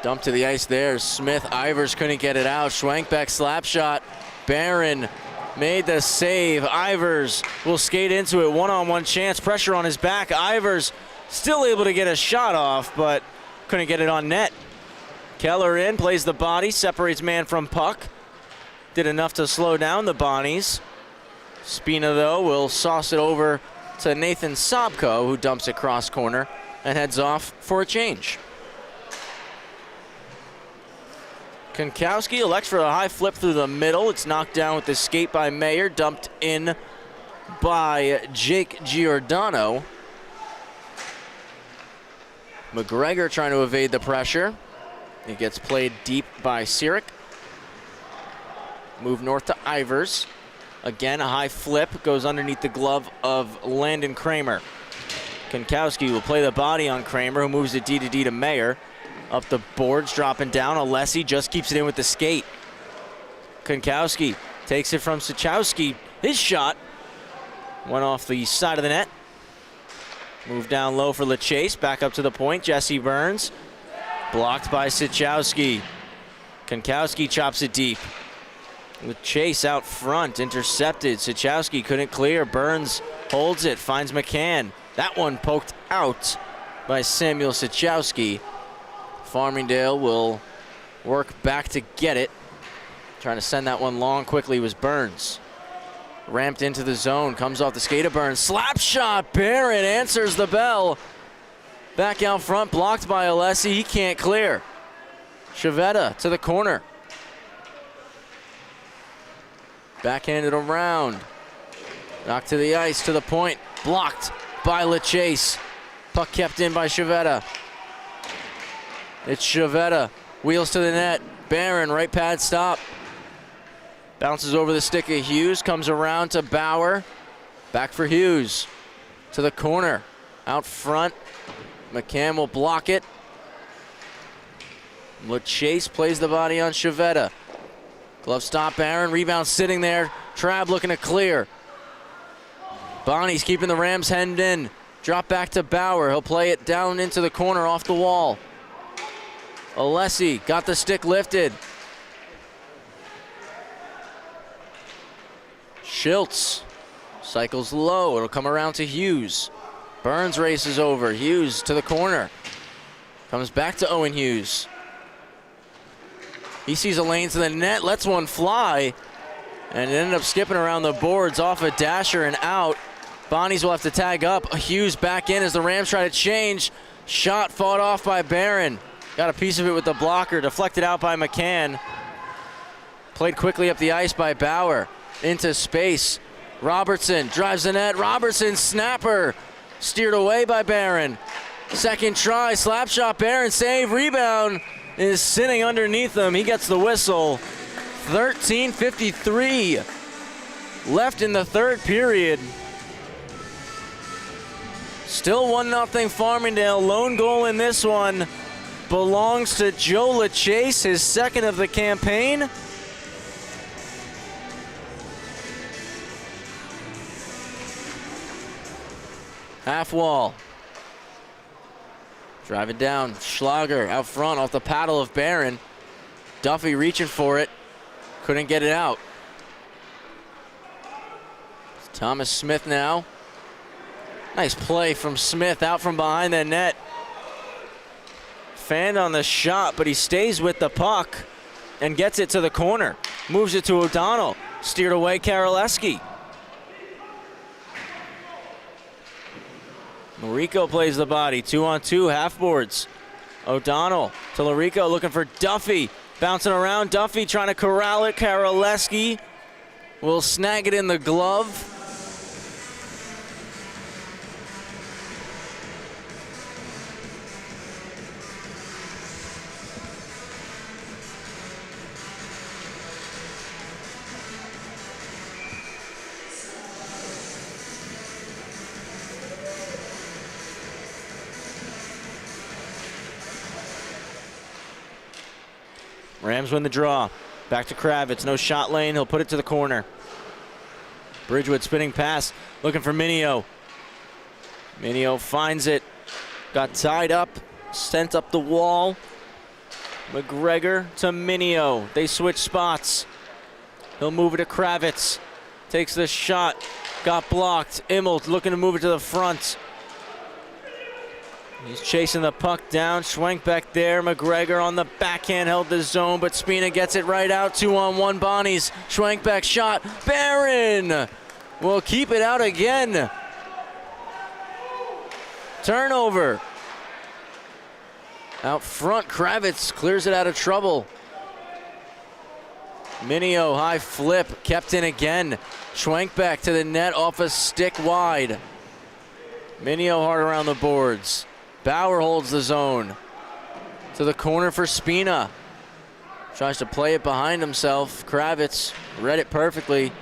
Dump to the ice there. Smith, Ivers couldn't get it out. Schwenkbeck slap shot. Barron made the save. Ivers will skate into it. One-on-one chance. Pressure on his back. Ivers still able to get a shot off, but couldn't get it on net. Keller in, plays the body, separates man from puck. Did enough to slow down the Bonnies. Spina, though, will sauce it over to Nathan Sobko, who dumps it cross corner and heads off for a change. Konkowski elects for a high flip through the middle. It's knocked down with the skate by Mayer, dumped in by Jake Giordano. McGregor trying to evade the pressure. It gets played deep by Sirik. Move north to Ivers. Again, a high flip goes underneath the glove of Landon Kramer. Konkowski will play the body on Kramer, who moves it D to D to Mayer. Up the boards, dropping down. Alessi just keeps it in with the skate. Konkowski takes it from Sachowski. His shot went off the side of the net. Move down low for LeChase. Back up to the point. Jesse Burns. Blocked by Sachowski. Konkowski chops it deep. With Chase out front, intercepted. Sachowski couldn't clear. Burns holds it, finds McCann. That one poked out by Samuel Sachowski. Farmingdale will work back to get it. Trying to send that one long quickly was Burns. Ramped into the zone, comes off the skate of Burns. Slap shot, Barron answers the bell. Back out front, blocked by Alessi. He can't clear. Chavetta to the corner. Backhanded around. Knocked to the ice, to the point. Blocked by LeChase. Puck kept in by Chavetta. It's Chavetta. Wheels to the net. Barron, right pad stop. Bounces over the stick of Hughes. Comes around to Bauer. Back for Hughes. To the corner. Out front. McCann will block it. LeChase plays the body on Chavetta. Glove stop, Barron. Rebound sitting there. Trabb looking to clear. Bonnie's keeping the Rams hemmed in. Drop back to Bauer. He'll play it down into the corner off the wall. Alessi got the stick lifted. Schultz cycles low. It'll come around to Hughes. Burns races over. Hughes to the corner. Comes back to Owen Hughes. He sees a lane to the net, lets one fly, and it ended up skipping around the boards off a dasher and out. Bonnies will have to tag up. Hughes back in as the Rams try to change. Shot fought off by Barron. Got a piece of it with the blocker, deflected out by McCann. Played quickly up the ice by Bauer. Into space. Robertson drives the net. Robertson snapper. Steered away by Barron. Second try, slap shot, Barron, save, rebound. Is sitting underneath him. He gets the whistle. 13:53 left in the third period. Still 1-0 Farmingdale. Lone goal in this one belongs to Joe LeChase, his second of the campaign. Half wall. Driving down, Schlager out front off the paddle of Barron. Duffy reaching for it, couldn't get it out. It's Thomas Smith now. Nice play from Smith out from behind the net. Fanned on the shot, but he stays with the puck and gets it to the corner. Moves it to O'Donnell, steered away Karolewski. Larico plays the body, 2-on-2, half boards. O'Donnell to Larico, looking for Duffy. Bouncing around, Duffy trying to corral it. Karaleski will snag it in the glove. Rams win the draw. Back to Kravitz. No shot lane. He'll put it to the corner. Bridgewood spinning pass. Looking for Minio. Minio finds it. Got tied up. Sent up the wall. McGregor to Minio. They switch spots. He'll move it to Kravitz. Takes the shot. Got blocked. Immelt looking to move it to the front. He's chasing the puck down. Schwenk back there. McGregor on the backhand held the zone, but Spina gets it right out. 2-on-1 Bonnies. Schwenk back shot. Barron will keep it out again. Turnover. Out front, Kravitz clears it out of trouble. Minio, high flip, kept in again. Schwenk back to the net off a stick wide. Minio hard around the boards. Bauer holds the zone. To the corner for Spina. Tries to play it behind himself. Kravitz read it perfectly.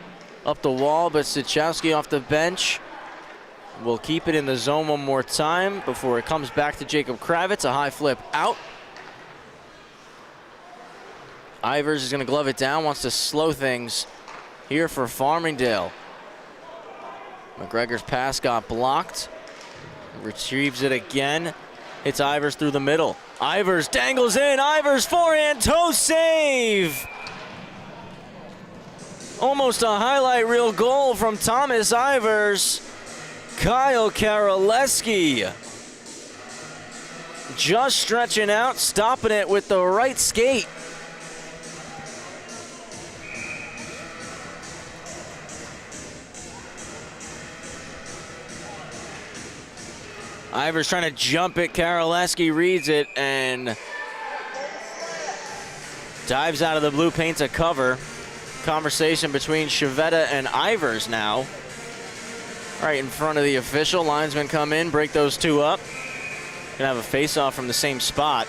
Up the wall, but Sichowski off the bench. Will keep it in the zone one more time before it comes back to Jacob Kravitz. A high flip out. Ivers is going to glove it down, wants to slow things here for Farmingdale. McGregor's pass got blocked. Retrieves it again. Hits Ivers through the middle. Ivers dangles in. Ivers forehand toe save. Almost a highlight reel goal from Thomas Ivers. Kyle Karaleski just stretching out, stopping it with the right skate. Ivers trying to jump it. Karaleski reads it and dives out of the blue, paints a cover. Conversation between Chivetta and Ivers now. Right in front of the official. Linesmen come in, break those two up. Gonna have a face-off from the same spot.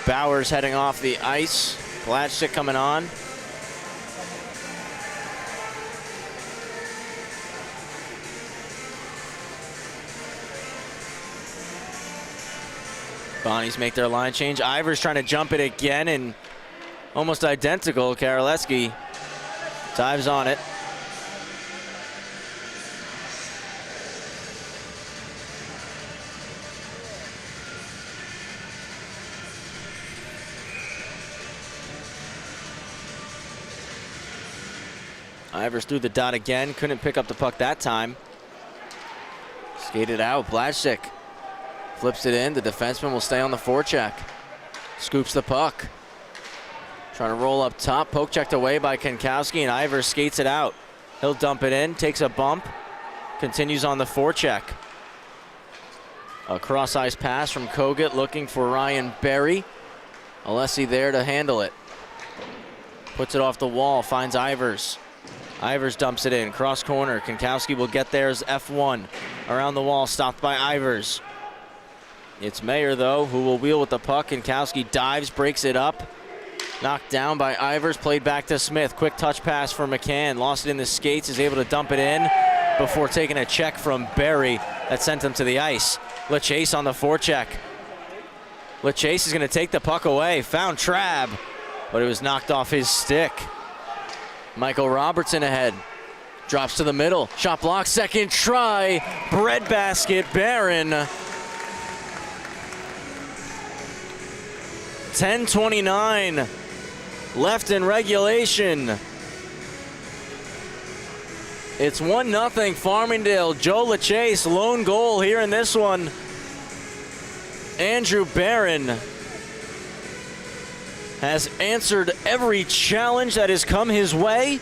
Bowers heading off the ice. Blatchstick coming on. Bonnies make their line change. Ivers trying to jump it again and almost identical. Karaleski dives on it. Ivers threw the dot again. Couldn't pick up the puck that time. Skated out. Blatchstick flips it in. The defenseman will stay on the forecheck. Scoops the puck. Trying to roll up top. Poke checked away by Kenkowski, and Ivers skates it out. He'll dump it in. Takes a bump. Continues on the forecheck. A cross-ice pass from Kogut looking for Ryan Berry. Alessi there to handle it. Puts it off the wall. Finds Ivers. Ivers dumps it in. Cross corner. Kenkowski will get there as F1. Around the wall. Stopped by Ivers. It's Mayer, though, who will wheel with the puck. Kenkowski dives, breaks it up. Knocked down by Ivers, played back to Smith. Quick touch pass for McCann. Lost it in the skates, is able to dump it in before taking a check from Berry that sent him to the ice. LeChase on the forecheck. LeChase is going to take the puck away. Found Trabb, but it was knocked off his stick. Michael Robertson ahead. Drops to the middle. Shot block, second try. Breadbasket, Barron. 10:29 left in regulation. It's 1-0 Farmingdale. Joe LeChase, lone goal here in this one. Andrew Barron has answered every challenge that has come his way.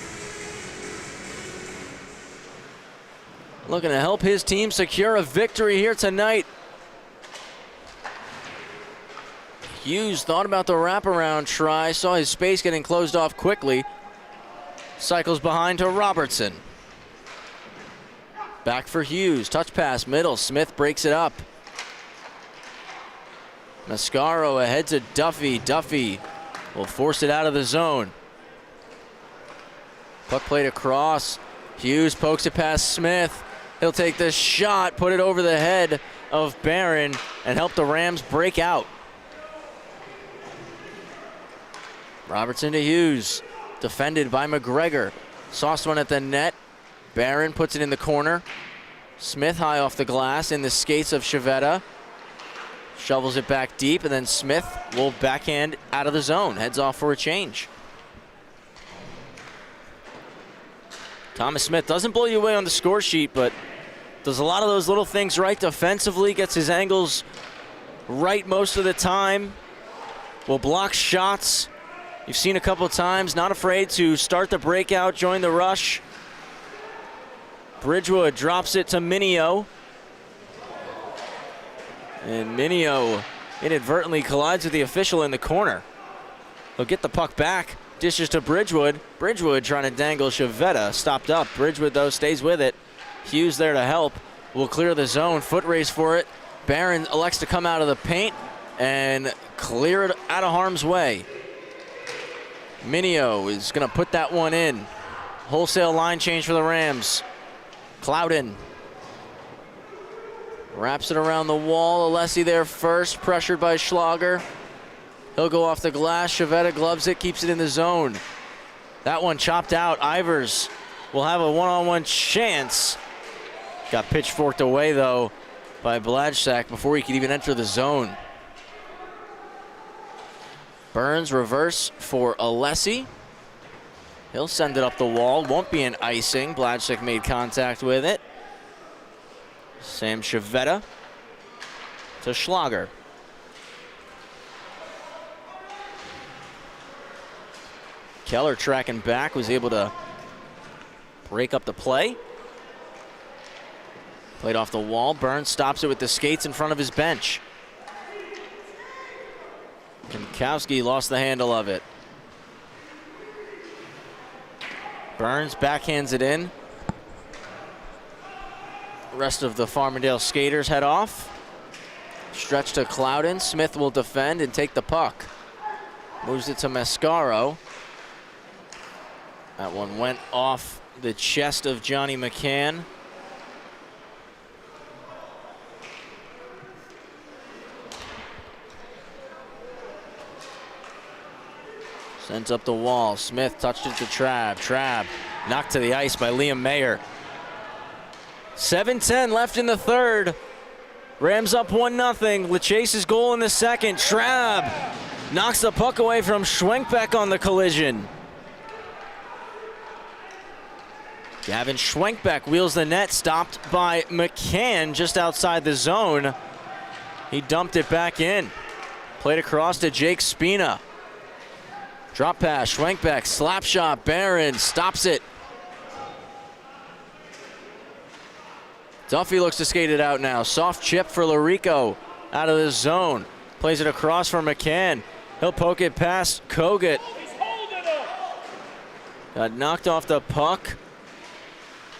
looking to help his team secure a victory here tonight. Hughes thought about the wraparound try, saw his space getting closed off quickly. Cycles behind to Robertson. Back for Hughes, touch pass, middle, Smith breaks it up. Mascaro ahead to Duffy. Duffy will force it out of the zone. Puck played across. Hughes pokes it past Smith. He'll take the shot, put it over the head of Barron, and help the Rams break out. Robertson to Hughes, defended by McGregor. Sauced one at the net. Barron puts it in the corner. Smith high off the glass in the skates of Chavetta. Shovels it back deep, and then Smith will backhand out of the zone. Heads off for a change. Thomas Smith doesn't blow you away on the score sheet, but does a lot of those little things right defensively, gets his angles right most of the time, will block shots. You've seen a couple of times, not afraid to start the breakout, join the rush. Bridgewood drops it to Minio. And Minio inadvertently collides with the official in the corner. He'll get the puck back, dishes to Bridgewood. Bridgewood trying to dangle Chavetta, stopped up. Bridgewood, though, stays with it. Hughes there to help, will clear the zone, foot race for it. Barron elects to come out of the paint and clear it out of harm's way. Minio is going to put that one in. Wholesale line change for the Rams. Clouden wraps it around the wall. Alessi there first, pressured by Schlager. He'll go off the glass. Chavetta gloves it, keeps it in the zone. That one chopped out. Ivers will have a one-on-one chance. Got pitchforked away, though, by Bladsack before he could even enter the zone. Burns reverse for Alessi. He'll send it up the wall. Won't be an icing. Bladsack made contact with it. Sam Chavetta to Schlager. Keller tracking back, was able to break up the play. Played off the wall. Burns stops it with the skates in front of his bench. Kankowski lost the handle of it. Burns backhands it in. Rest of the Farmingdale skaters head off. Stretch to Clouden. Smith will defend and take the puck. Moves it to Mascaro. That one went off the chest of Johnny McCann. Sends up the wall. Smith touched it to Trabb. Trabb knocked to the ice by Liam Mayer. 7:10 left in the third. Rams up 1-0. LaChase's goal in the second. Trabb knocks the puck away from Schwenkbeck on the collision. Gavin Schwenkbeck wheels the net, stopped by McCann just outside the zone. He dumped it back in. Played across to Jake Spina. Drop pass, Schwenkbeck, slap shot, Barron stops it. Duffy looks to skate it out now. Soft chip for Larico out of the zone. Plays it across for McCann. He'll poke it past Kogut. Got knocked off the puck.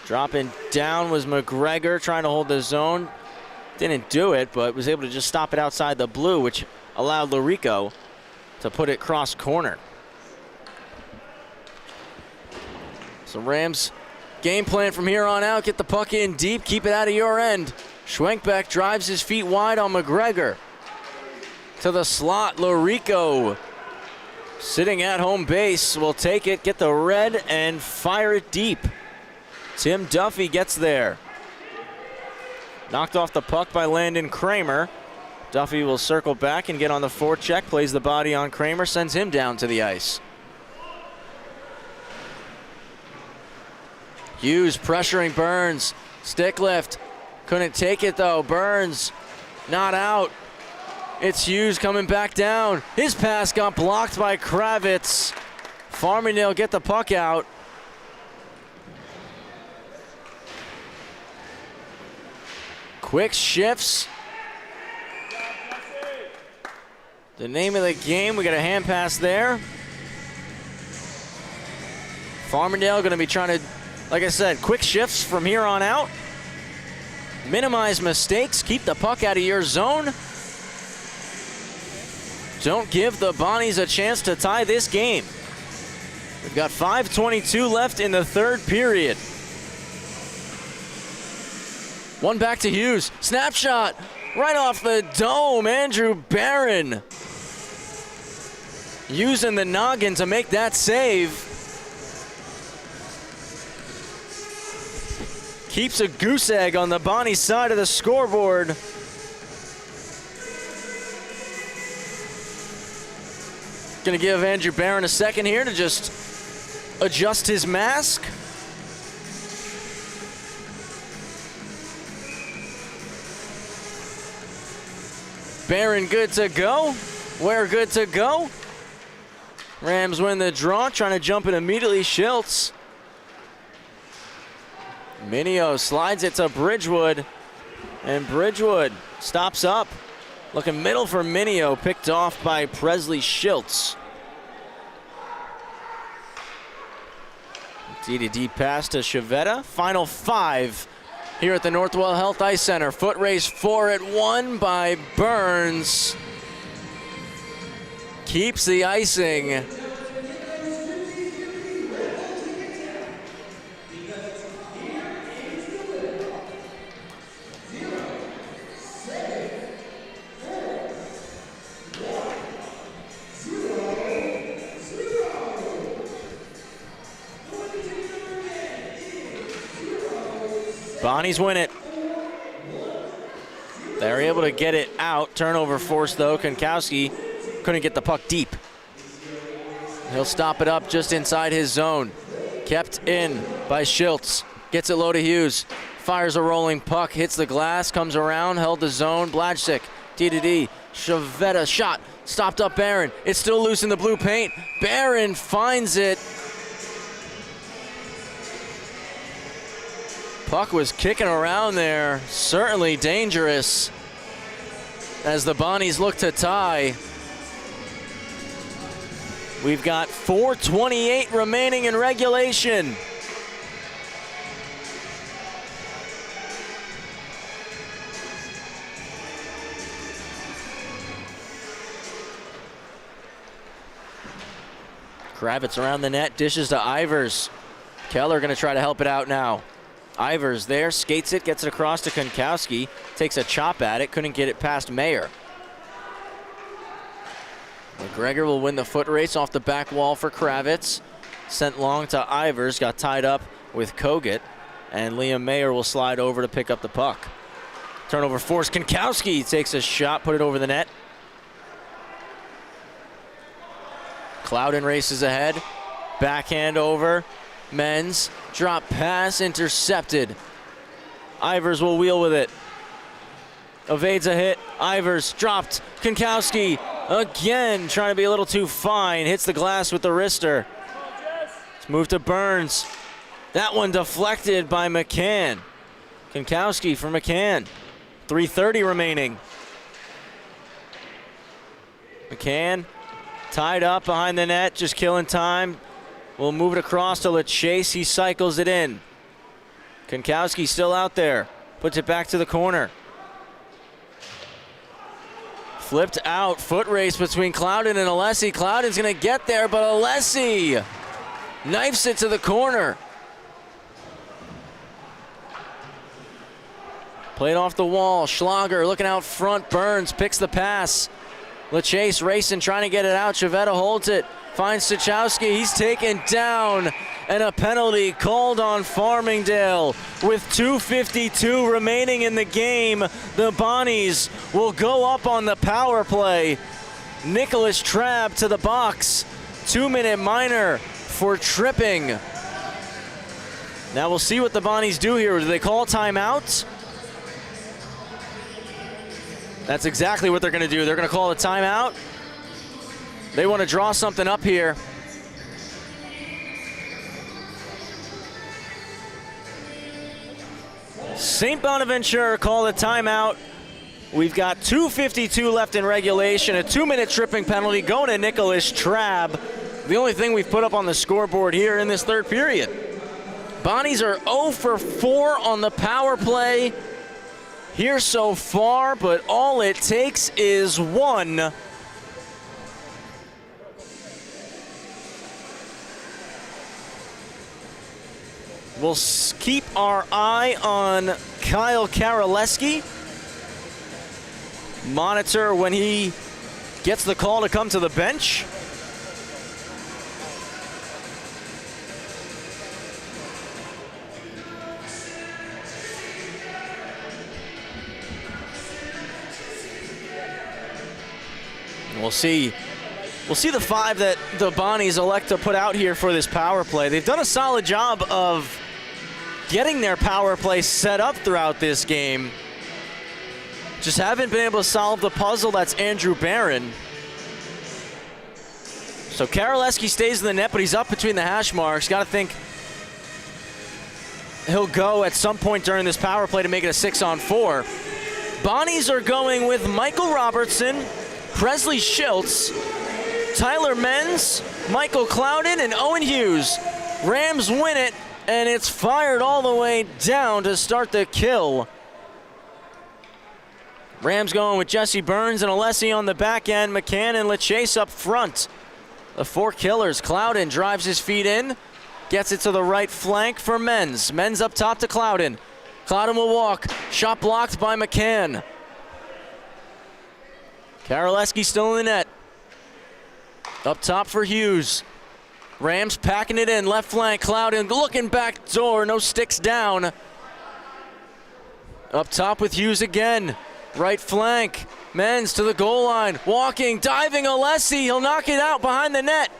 Dropping down was McGregor trying to hold the zone. Didn't do it, but was able to just stop it outside the blue, which allowed Larico to put it cross corner. So Rams game plan from here on out, get the puck in deep, keep it out of your end. Schwenkbeck drives his feet wide on McGregor. To the slot, Larico sitting at home base will take it, get the red and fire it deep. Tim Duffy gets there. Knocked off the puck by Landon Kramer. Duffy will circle back and get on the forecheck, plays the body on Kramer, sends him down to the ice. Hughes pressuring Burns. Stick lift. Couldn't take it though. Burns not out. It's Hughes coming back down. His pass got blocked by Kravitz. Farmingdale get the puck out. Quick shifts. The name of the game, we got a hand pass there. Farmingdale going to be trying to, like I said, quick shifts from here on out. Minimize mistakes, keep the puck out of your zone. Don't give the Bonnies a chance to tie this game. We've got 5:22 left in the third period. One back to Hughes. Snapshot right off the dome. Andrew Barron using the noggin to make that save. Keeps a goose egg on the Bonnie side of the scoreboard. Gonna give Andrew Barron a second here to just adjust his mask. Barron good to go. Ware good to go. Rams win the draw, trying to jump it immediately. Schiltz. Minio slides it to Bridgewood, and Bridgewood stops up. Looking middle for Minio, picked off by Presley Schiltz. D-to-D pass to Chavetta. Final 5 here at the Northwell Health Ice Center. Foot race 4 at 1 by Burns. Keeps the icing. Bonnies win it. They're able to get it out. Turnover force though. Konkowski couldn't get the puck deep. He'll stop it up just inside his zone. Kept in by Schiltz. Gets it low to Hughes. Fires a rolling puck. Hits the glass. Comes around. Held the zone. Blajcik. D-to-D. Chavetta shot. Stopped up Barron. It's still loose in the blue paint. Barron finds it. Puck was kicking around there. Certainly dangerous as the Bonnies look to tie. We've got 4:28 remaining in regulation. Kravitz around the net, dishes to Ivers. Keller gonna try to help it out now. Ivers there, skates it, gets it across to Konkowski, takes a chop at it, couldn't get it past Mayer. McGregor will win the foot race off the back wall for Kravitz. Sent long to Ivers, got tied up with Kogut, and Liam Mayer will slide over to pick up the puck. Turnover force, Konkowski takes a shot, put it over the net. Clouden races ahead, backhand over, Menz, drop pass, intercepted. Ivers will wheel with it. Evades a hit, Ivers dropped, Konkowski again trying to be a little too fine, hits the glass with the wrister. Let's move to Burns. That one deflected by McCann. Konkowski for McCann. 3:30 remaining. McCann tied up behind the net, just killing time. We'll move it across to LaChase. He cycles it in. Konkowski still out there. Puts it back to the corner. Flipped out. Foot race between Clouden and Alessi. Clouden's going to get there, but Alessi knifes it to the corner. Played off the wall. Schlager looking out front. Burns picks the pass. LaChase racing, trying to get it out. Chavetta holds it. Finds Stachowski. He's taken down. And a penalty called on Farmingdale. With 2:52 remaining in the game, the Bonnies will go up on the power play. Nicholas Trabb to the box. 2-minute minor for tripping. Now we'll see what the Bonnies do here. Do they call timeout? That's exactly what they're going to do. They're going to call a timeout. They want to draw something up here. St. Bonaventure called a timeout. We've got 2:52 left in regulation, a 2-minute tripping penalty going to Nicholas Trabb. The only thing we've put up on the scoreboard here in this third period. Bonnies are 0 for 4 on the power play here so far, but all it takes is one. We'll keep our eye on Kyle Karaleski. Monitor when he gets the call to come to the bench. We'll see the 5 that the Bonnies elect to put out here for this power play. They've done a solid job of getting their power play set up throughout this game. Just haven't been able to solve the puzzle. That's Andrew Barron. So Karaleski stays in the net, but he's up between the hash marks. Got to think he'll go at some point during this power play to make it a 6-on-4. Bonnies are going with Michael Robertson, Presley Schultz, Tyler Menz, Michael Clouden, and Owen Hughes. Rams win it, and it's fired all the way down to start the kill. Rams going with Jesse Burns and Alessi on the back end. McCann and LaChase up front. The 4 killers. Clouden drives his feet in. Gets it to the right flank for Menz. Menz up top to Clouden. Clouden will walk. Shot blocked by McCann. Karaleski still in the net. Up top for Hughes. Rams packing it in. Left flank. Clouden looking back door. No sticks down. Up top with Hughes again. Right flank. Menz to the goal line. Walking, diving Alessi. He'll knock it out behind the net.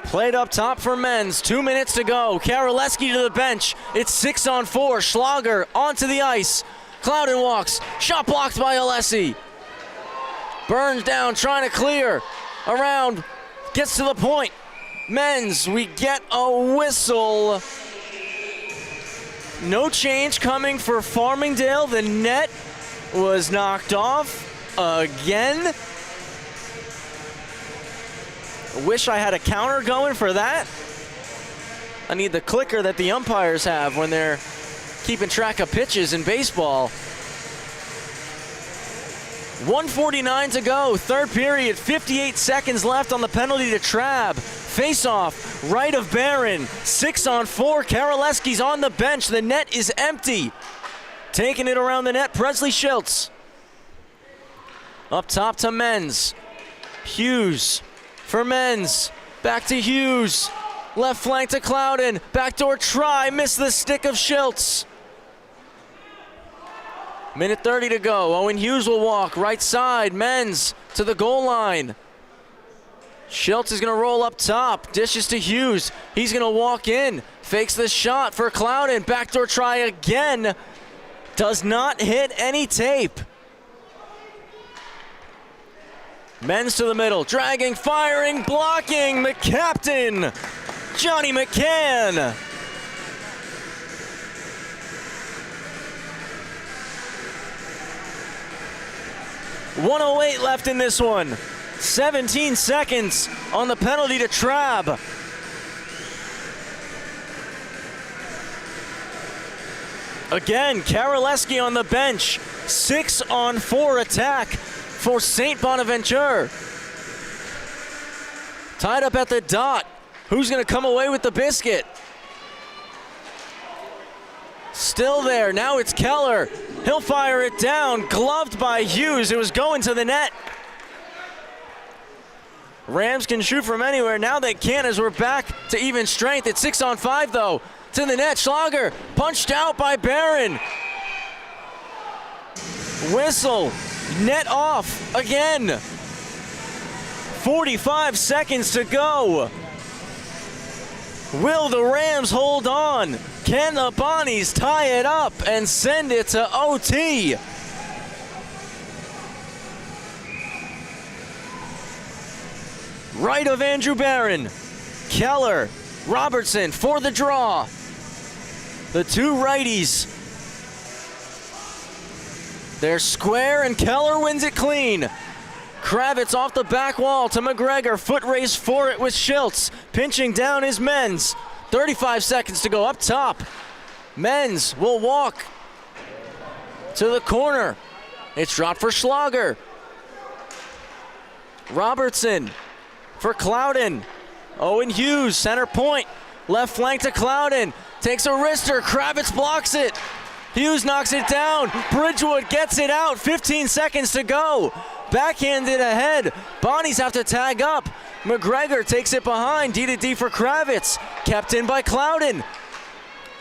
Played up top for Menz. 2 minutes to go. Karaleski to the bench. It's 6-on-4. Schlager onto the ice. Clouden walks. Shot blocked by Alessi. Burns down, trying to clear. Around. Gets to the point. Menz, we get a whistle. No change coming for Farmingdale. The net was knocked off again. Wish I had a counter going for that. I need the clicker that the umpires have when they're keeping track of pitches in baseball. 1:49 to go, third period, 58 seconds left on the penalty to Trabb. Face-off, right of Barron, 6-on-4. Karaleski's on the bench. The net is empty. Taking it around the net, Presley Schultz. Up top to Menz. Hughes for Menz. Back to Hughes. Left flank to Clouden. Backdoor try, missed the stick of Schultz. Minute 30 to go. Owen Hughes will walk right side. Menz to the goal line. Schultz is going to roll up top. Dishes to Hughes. He's going to walk in. Fakes the shot for Clouden. Backdoor try again. Does not hit any tape. Menz to the middle. Dragging, firing, blocking. The captain, Johnny McCann. .108 left in this one. 17 seconds on the penalty to Trabb. Again, Karaleski on the bench. 6-on-4 attack for St. Bonaventure. Tied up at the dot. Who's going to come away with the biscuit? Still there. Now it's Keller. He'll fire it down. Gloved by Hughes. It was going to the net. Rams can shoot from anywhere. Now they can as we're back to even strength. It's 6-on-5 though. To the net. Schlager punched out by Barron. Whistle. Net off again. 45 seconds to go. Will the Rams hold on? Can the Bonnies tie it up and send it to OT? Right of Andrew Barron. Keller. Robertson for the draw. The two righties. They're square, and Keller wins it clean. Kravitz off the back wall to McGregor. Foot race for it with Schiltz. Pinching down is Menz. 35 seconds to go up top. Menz will walk to the corner. It's dropped for Schlager. Robertson for Clouden. Owen Hughes, center point. Left flank to Clouden. Takes a wrister. Kravitz blocks it. Hughes knocks it down. Bridgewood gets it out. 15 seconds to go. Backhanded ahead. Bonnies have to tag up. McGregor takes it behind. D to D for Kravitz. Kept in by Clouden.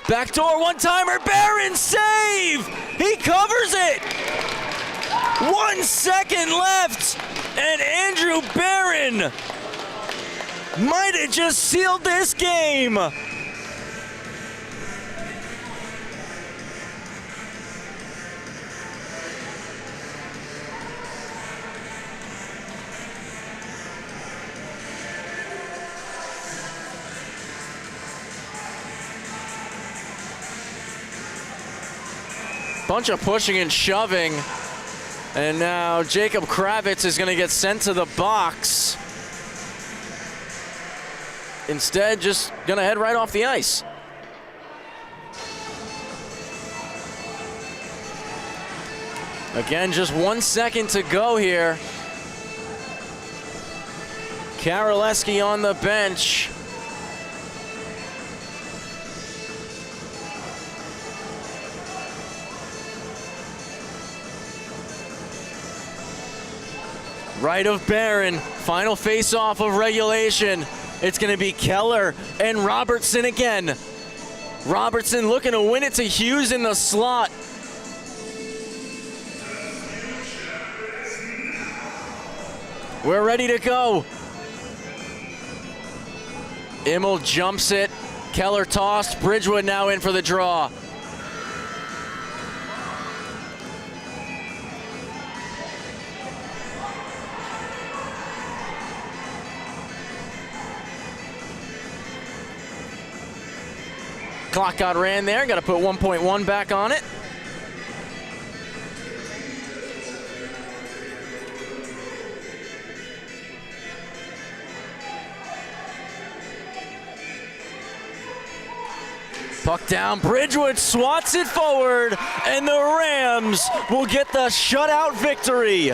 Backdoor one-timer. Barron save! He covers it! 1 second left, and Andrew Barron might have just sealed this game. Bunch of pushing and shoving. And now Jacob Kravitz is going to get sent to the box. Instead, just going to head right off the ice. Again, just 1 second to go here. Karolewski on the bench. Right of Barron, final face-off of regulation. It's going to be Keller and Robertson again. Robertson looking to win it to Hughes in the slot. We're ready to go. Immel jumps it. Keller tossed. Bridgewood now in for the draw. Clock got ran there. Got to put 1.1 back on it. Puck down. Bridgewood swats it forward, and the Rams will get the shutout victory.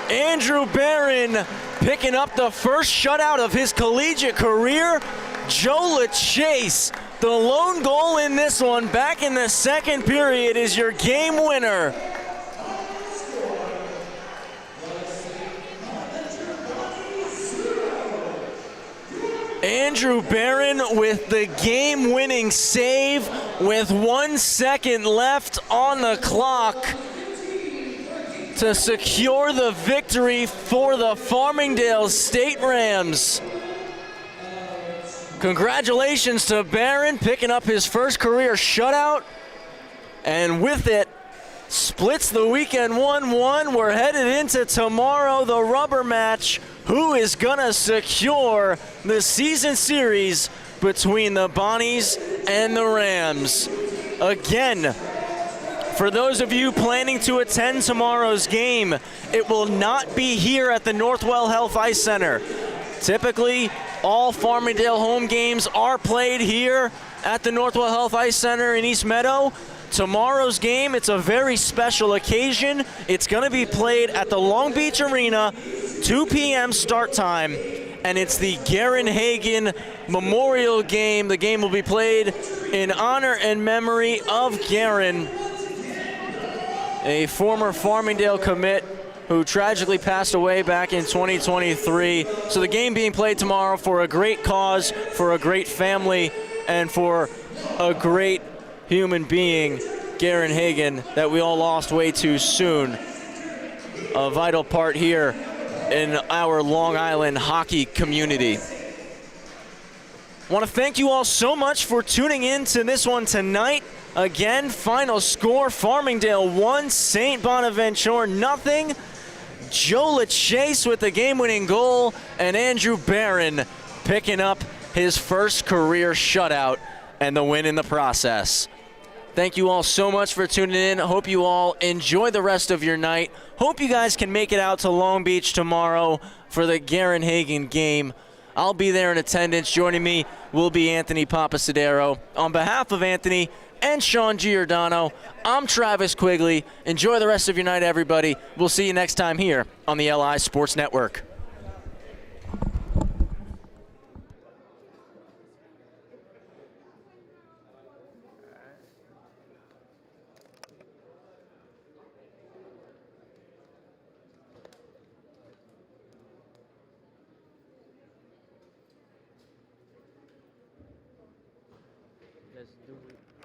Andrew Barron picking up the first shutout of his collegiate career. Joe LaChase, the lone goal in this one, back in the second period, is your game winner. Andrew Barron with the game-winning save with 1 second left on the clock to secure the victory for the Farmingdale State Rams. Congratulations to Barron picking up his first career shutout, and with it, splits the weekend 1-1. We're headed into tomorrow, the rubber match. Who is gonna secure the season series between the Bonnies and the Rams? Again, for those of you planning to attend tomorrow's game, it will not be here at the Northwell Health Ice Center. Typically, all Farmingdale home games are played here at the Northwell Health Ice Center in East Meadow. Tomorrow's game, it's a very special occasion. It's going to be played at the Long Beach Arena, 2 p.m. start time, and it's the Garen Hagen Memorial Game. The game will be played in honor and memory of Garen, a former Farmingdale commit who tragically passed away back in 2023. So the game being played tomorrow for a great cause, for a great family, and for a great human being, Garen Hagen, that we all lost way too soon. A vital part here in our Long Island hockey community. I want to thank you all so much for tuning in to this one tonight. Again, final score, Farmingdale 1, St. Bonaventure nothing. Joe LaChase with the game-winning goal, and Andrew Barron picking up his first career shutout and the win in the process. Thank you all so much for tuning in. Hope you all enjoy the rest of your night. Hope you guys can make it out to Long Beach tomorrow for the Garenhagen game. I'll be there in attendance. Joining me will be Anthony Papasadero. On behalf of Anthony and Sean Giordano, I'm Travis Quigley. Enjoy the rest of your night, everybody. We'll see you next time here on the LI Sports Network. Let's do it.